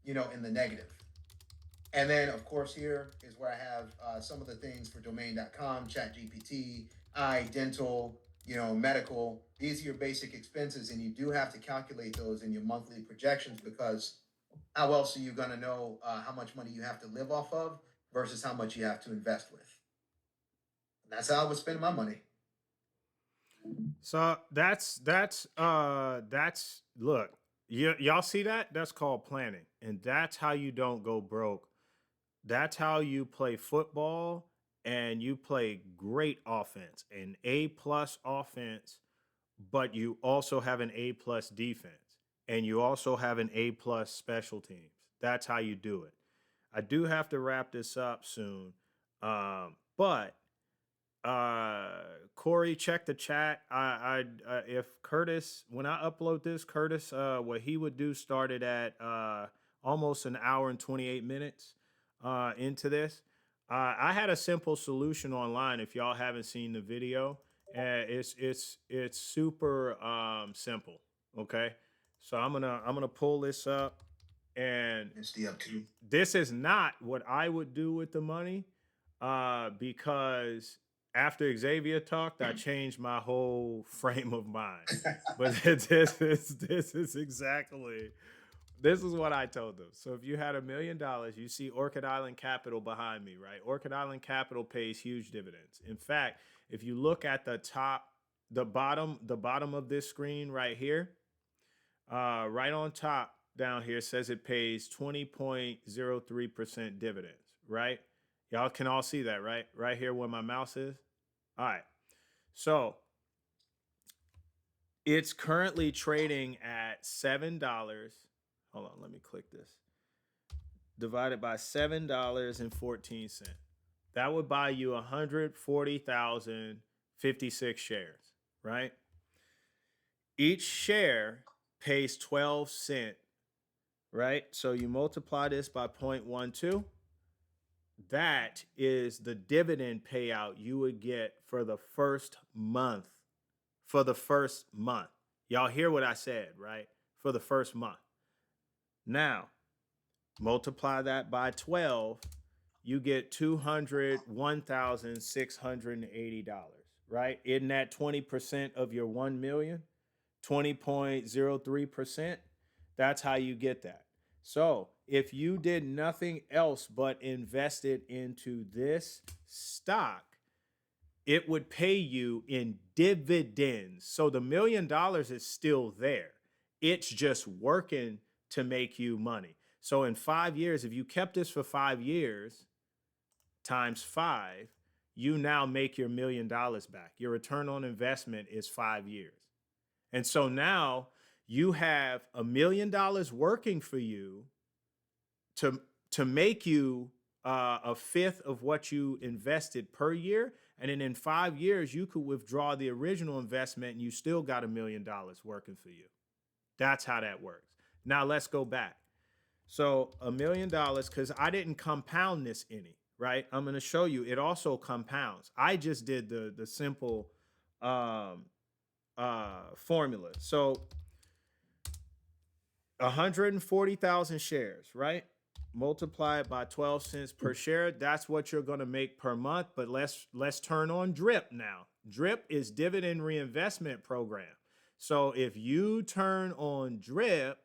in the negative. And then, of course, here is where I have some of the things for domain.com, ChatGPT, dental, medical. These are your basic expenses, and you do have to calculate those in your monthly projections because how else are you going to know how much money you have to live off of versus how much you have to invest with? And that's how I would spend my money. So that's look, Y'all see that? That's called planning. And that's how you don't go broke. That's how you play football and you play great offense, an A plus offense, but you also have an A plus defense and you also have an A plus special teams. That's how you do it. I do have to wrap this up soon. But Corey, check the chat. If Curtis, when I upload this, Curtis, what he would do started at almost an hour and 28 minutes into this. I had a simple solution online. If y'all haven't seen the video, it's super simple. Okay, so I'm gonna pull this up, and It's the up to. this is not what I would do with the money, because after Xavier talked, I changed my whole frame of mind. But this is exactly this is what I told them. So if you had $1 million, you see Orchid Island Capital behind me, right? Orchid Island Capital pays huge dividends. In fact, if you look at the bottom of this screen right here, right on top down here says it pays 20.03% dividends, right? Y'all can all see that, right? Right here where my mouse is. All right. So it's currently trading at $7. Hold on, let me click this. Divided by $7.14. That would buy you 140,056 shares, right? Each share pays 12 cents, right? So you multiply this by 0.12. That is the dividend payout you would get for the first month. For the first month. Y'all hear what I said, right? For the first month. Now, multiply that by 12, you get $201,680, right? Isn't that 20% of your 1 million? 20.03%. That's how you get that. So if you did nothing else but invested into this stock, it would pay you in dividends. So the $1 million is still there. It's just working to make you money. So in 5 years, if you kept this for 5 years times 5, you now make your $1 million back. Your return on investment is 5 years. And so now you have $1 million working for you to make you a fifth of what you invested per year. And then in 5 years, you could withdraw the original investment and you still got $1 million working for you. That's how that works. Now let's go back. So $1 million, because I didn't compound this any, right? I'm going to show you it also compounds. I just did the simple formula. So 140,000 shares, right? Multiply it by 12 cents per share. That's what you're going to make per month. But let's turn on DRIP now. DRIP is dividend reinvestment program. So if you turn on DRIP,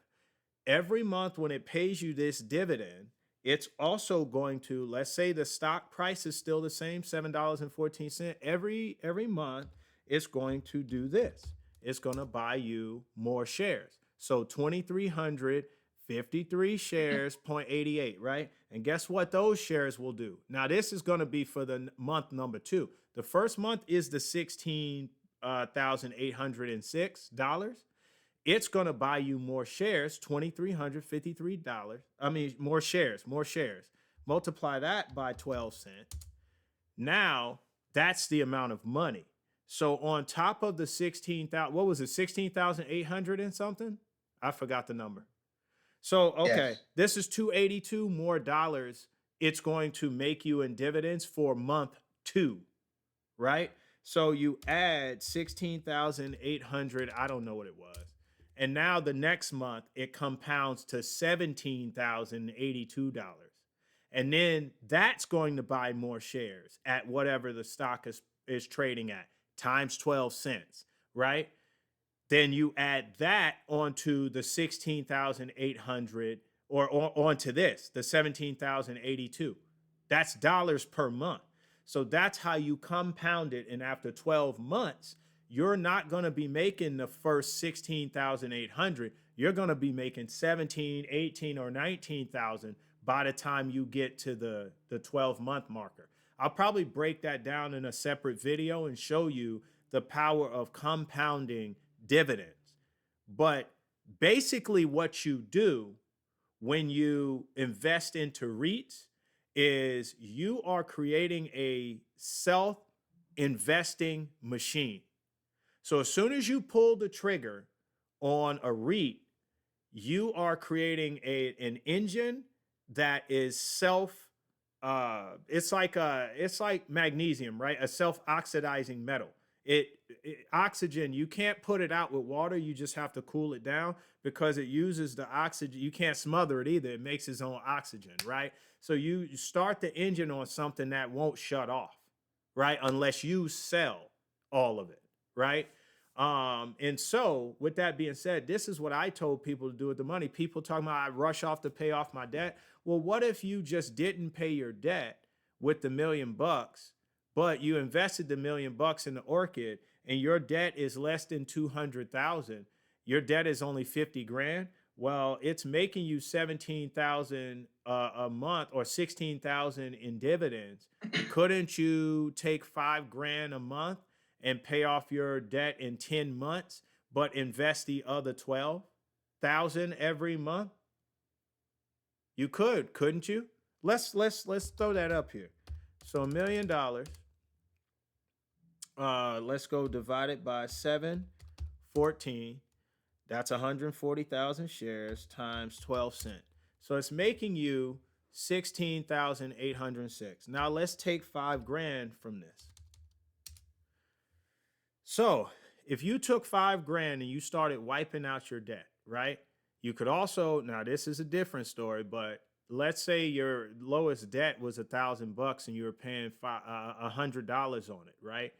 every month when it pays you this dividend, it's also going to, let's say the stock price is still the same, $7.14. Every month, it's going to do this. It's going to buy you more shares. So 2,353 shares, 0.88, right? And guess what those shares will do? Now, this is going to be for the month number 2. The first month is the $16,806. It's going to buy you more shares, $2,353. I mean, more shares. Multiply that by 12 cents. Now, that's the amount of money. So on top of the 16,000, what was it, 16,800 and something? I forgot the number. So, okay, Yes. this is 282 more dollars it's going to make you in dividends for month 2, right? So you add 16,800, I don't know what it was. And now the next month it compounds to $17,082. And then that's going to buy more shares at whatever the stock is trading at, times 12 cents, right? Then you add that onto the 16,800 or onto this, the 17,082. That's dollars per month. So that's how you compound it. And after 12 months, you're not going to be making the first 16,800. you're going to be making 17, 18, or 19,000 by the time you get to the 12-month marker. I'll probably break that down in a separate video and show you the power of compounding dividends. But basically what you do when you invest into REITs is you are creating a self-investing machine. So as soon as you pull the trigger on a REIT, you are creating an engine that is it's like magnesium, right? A self-oxidizing metal. Oxygen, you can't put it out with water. You just have to cool it down because it uses the oxygen. You can't smother it either. It makes its own oxygen, right? So you start the engine on something that won't shut off, right? Unless you sell all of it, right? And so with that being said, this is what I told people to do with the money. People talking about I rush off to pay off my debt. Well, what if you just didn't pay your debt with the $1 million, but you invested the $1 million in the orchid and your debt is less than 200,000. Your debt is only 50 grand. Well, it's making you 17,000 a month or 16,000 in dividends. Couldn't you take 5 grand a month and pay off your debt in 10 months, but invest the other 12,000 every month? You could, couldn't you? Let's throw that up here. So $1 million. Let's go divide it by 714. That's 140,000 shares times 12 cents. So it's making you 16,806. Now let's take 5 grand from this. So if you took 5 grand and you started wiping out your debt, right? You could also, now this is a different story, but let's say your lowest debt was $1,000 and you were paying $100 on it, right?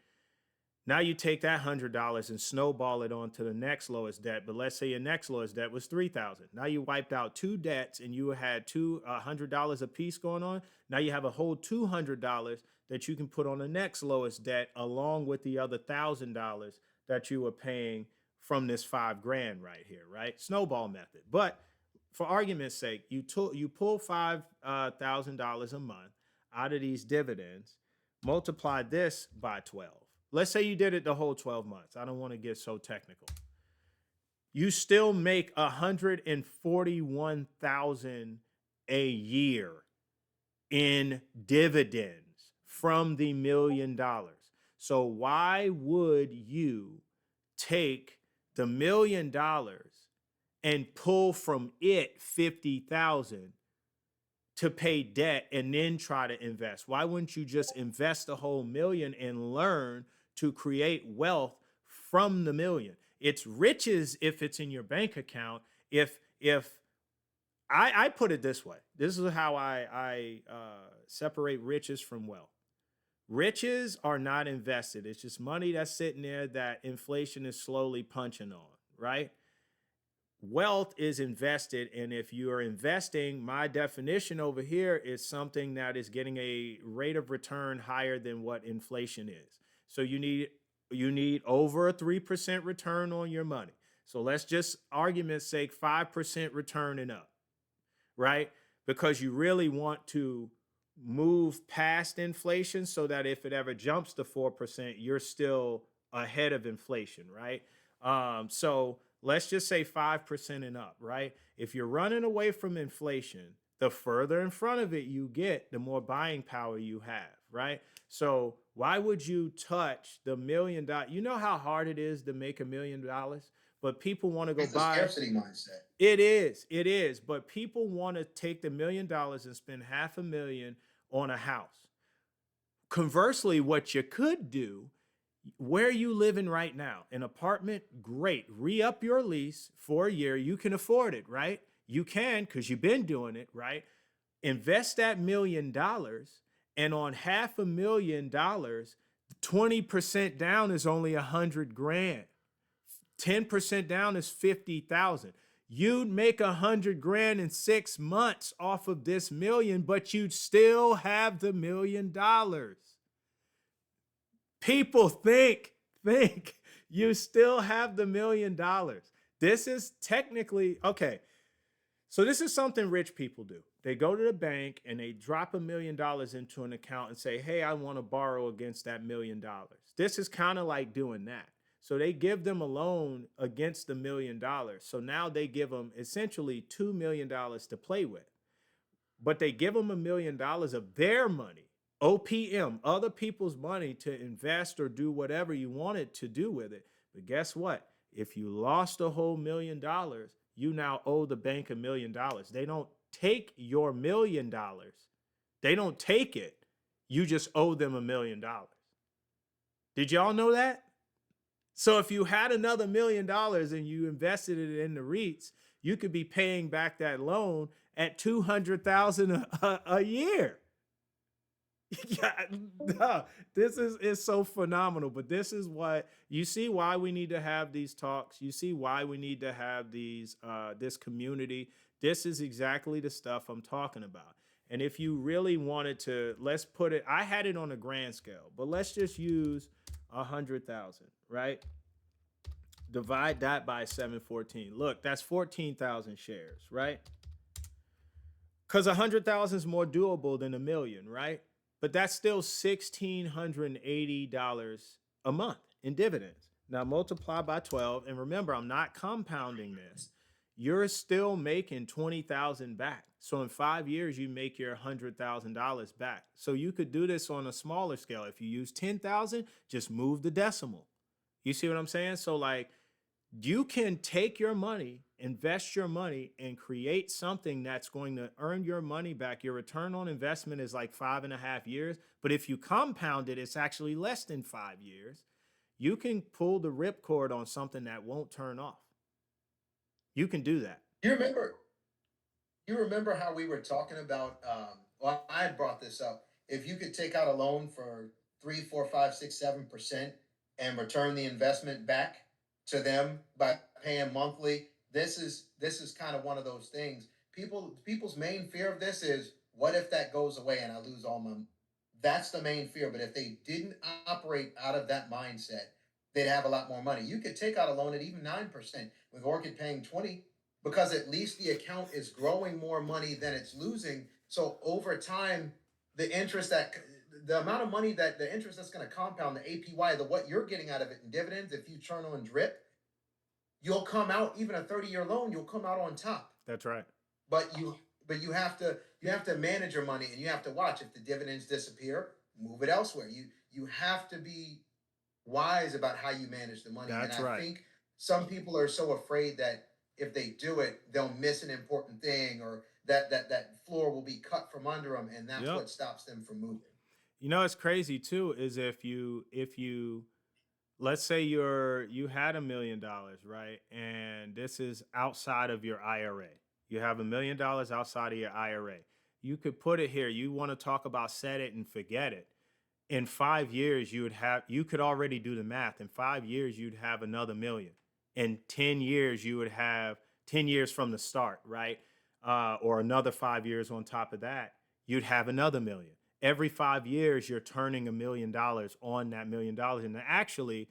Now you take that $100 and snowball it onto the next lowest debt. But let's say your next lowest debt was $3,000. Now you wiped out 2 debts and you had $100 a piece going on. Now you have a whole $200 that you can put on the next lowest debt along with the other $1,000 that you were paying from this 5 grand right here, right? Snowball method. But for argument's sake, you pull $5,000 a month out of these dividends, multiply this by 12. Let's say you did it the whole 12 months. I don't want to get so technical. You still make $141,000 a year in dividends from the $1 million. So why would you take the $1 million and pull from it 50,000 to pay debt and then try to invest? Why wouldn't you just invest the whole $1 million and learn to create wealth from the $1 million? It's riches if it's in your bank account. If I put it this way, this is how I separate riches from wealth. Riches are not invested. It's just money that's sitting there that inflation is slowly punching on, right? Wealth is invested, and if you are investing, my definition over here is something that is getting a rate of return higher than what inflation is. So you need over a 3% return on your money. So let's just, argument's sake, 5% return and up, right? Because you really want to move past inflation so that if it ever jumps to 4%, you're still ahead of inflation, right? So let's just say 5% and up, right? If you're running away from inflation, the further in front of it you get, the more buying power you have, right? So why would you touch the $1 million? You know how hard it is to make $1 million, but people want to go buy. It's a scarcity mindset. It is. But people want to take the $1 million and spend $500,000 on a house. Conversely, what you could do, where you living right now, an apartment, great. Re-up your lease for a year. You can afford it, right? You can, because you've been doing it, right? Invest that $1 million, and on $500,000, 20% down is only 100 grand. 10% down is 50,000. You'd make 100 grand in 6 months off of this $1 million, but you'd still have the $1 million. People think you still have the $1 million. This is technically okay. So this is something rich people do. They go to the bank and they drop $1 million into an account and say, "Hey, I want to borrow against that $1 million." This is kind of like doing that. So they give them a loan against the $1 million. So now they give them essentially $2 million to play with, but they give them $1 million of their money, OPM, other people's money to invest or do whatever you wanted to do with it. But guess what? If you lost a whole $1 million, you now owe the bank $1 million. They don't take your $1 million. They don't take it. You just owe them $1 million. Did y'all know that? So if you had another $1 million and you invested it in the REITs, you could be paying back that loan at $200,000 a year. Yeah, no, this is so phenomenal. But this is what you see why we need to have these talks. You see why we need to have these this community. This is exactly the stuff I'm talking about. And if you really wanted to, let's put it, I had it on a grand scale, but let's just use 100,000, right? Divide that by 714. Look, that's 14,000 shares, right? Because 100,000 is more doable than a million, right? But that's still $1,680 a month in dividends. Now multiply by 12, and remember, I'm not compounding this. You're still making 20,000 back. So in 5 years, you make your $100,000 back. So you could do this on a smaller scale. If you use 10,000, just move the decimal. You see what I'm saying? So like, you can take your money, invest your money, and create something that's going to earn your money back. Your return on investment is like 5.5 years. But if you compound it, it's actually less than 5 years. You can pull the ripcord on something that won't turn off. You can do that. You remember? You remember how we were talking about? Well, I had brought this up. If you could take out a loan for 3, 4, 5, 6, 7% and return the investment back to them by paying monthly, this is kind of one of those things. People's main fear of this is, what if that goes away and I lose all my? That's the main fear. But if they didn't operate out of that mindset, they'd have a lot more money. You could take out a loan at even 9% with Orchid paying 20, because at least the account is growing more money than it's losing. So over time, the interest that the amount of money that the interest that's going to compound, the APY, the what you're getting out of it in dividends, if you turn on drip, you'll come out, even a 30-year loan, you'll come out on top. That's right. But you have to manage your money, and you have to watch. If the dividends disappear, move it elsewhere. You have to be wise about how you manage the money. That's and I right. think some people are so afraid that if they do it, they'll miss an important thing, or that floor will be cut from under them, and that's Yep. what stops them from moving. You know, it's crazy too, is if you let's say you had $1 million, right? And this is outside of your IRA. You have $1 million outside of your IRA. You could put it here. You want to talk about set it and forget it. In 5 years, you could already do the math. In 5 years, you'd have another million. In 10 years, you would have 10 years from the start, right? Or another 5 years on top of that, you'd have another million. Every 5 years, you're turning $1 million on that $1 million. And actually,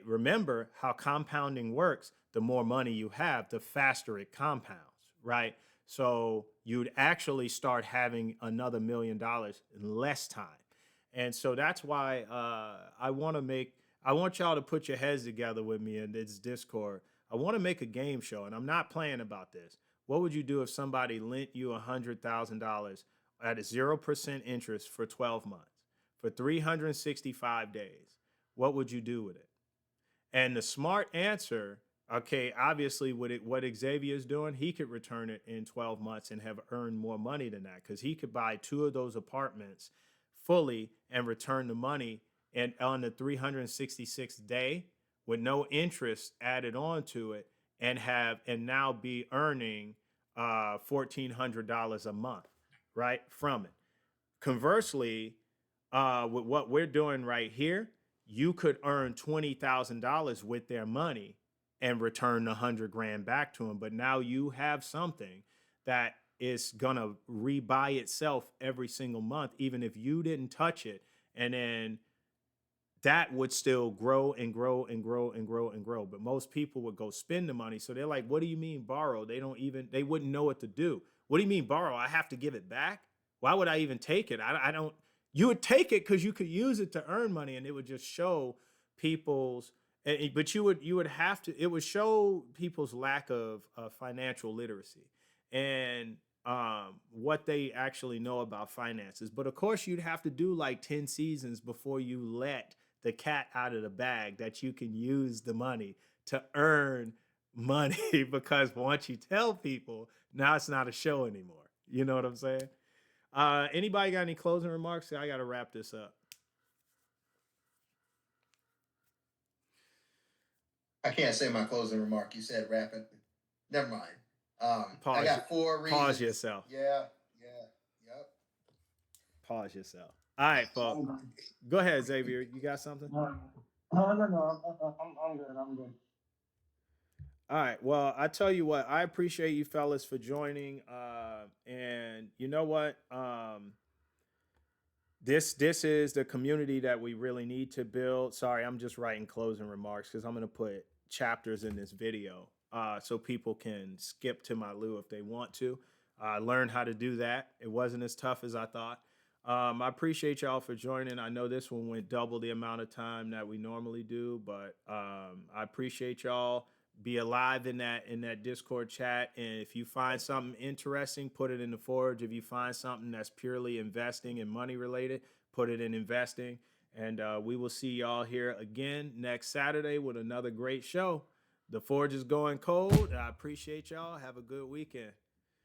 remember how compounding works. The more money you have, the faster it compounds, right? So you'd actually start having another $1 million in less time. And so that's why I want y'all to put your heads together with me in this Discord. I want to make a game show, and I'm not playing about this. What would you do if somebody lent you $100,000 at a 0% interest for 12 months, for 365 days? What would you do with it? And the smart answer, okay, obviously what Xavier is doing, he could return it in 12 months and have earned more money than that, because he could buy 2 of those apartments fully and return the money and on the 366th day with no interest added on to it, and now be earning $1,400 a month, right, from it. Conversely, with what we're doing right here, you could earn $20,000 with their money and return 100 grand back to them. But now you have something that is gonna rebuy itself every single month, even if you didn't touch it. And then that would still grow and grow and grow and grow and grow. But most people would go spend the money. So they're like, what do you mean borrow? They wouldn't know what to do. What do you mean borrow? I have to give it back? Why would I even take it? I don't, you would take it because you could use it to earn money and it would just show people's, but you would have to, it would show people's lack of financial literacy and what they actually know about finances. But of course, you'd have to do like 10 seasons before you let the cat out of the bag that you can use the money to earn money because once you tell people, now it's not a show anymore. You know what I'm saying? Anybody got any closing remarks? I got to wrap this up. I can't say my closing remark. You said wrap it. Never mind. I Pause. got 4 reasons. Pause yourself. Yep. Pause yourself. All right, folks. Go ahead, Xavier. You got something? No. I'm good. I'm good. All right. Well, I tell you what, I appreciate you fellas for joining. And you know what? This is the community that we really need to build. Sorry, I'm just writing closing remarks because I'm going to put chapters in this video so people can skip to my loo if they want to. Learn how to do that. It wasn't as tough as I thought. I appreciate y'all for joining. I know this one went double the amount of time that we normally do, but I appreciate y'all. Be alive in that Discord chat. And if you find something interesting, put it in the forge. If you find something that's purely investing and money related, put it in investing. And we will see y'all here again next Saturday with another great show. The forge is going cold. I appreciate y'all. Have a good weekend.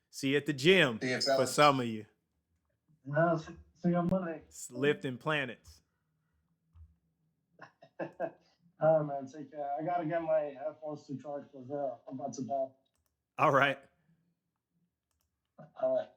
See you at the gym for some of you. See you on Monday. Lifting planets. All right, man. Take care. I gotta get my headphones to charge because I'm about to die. All right. All right.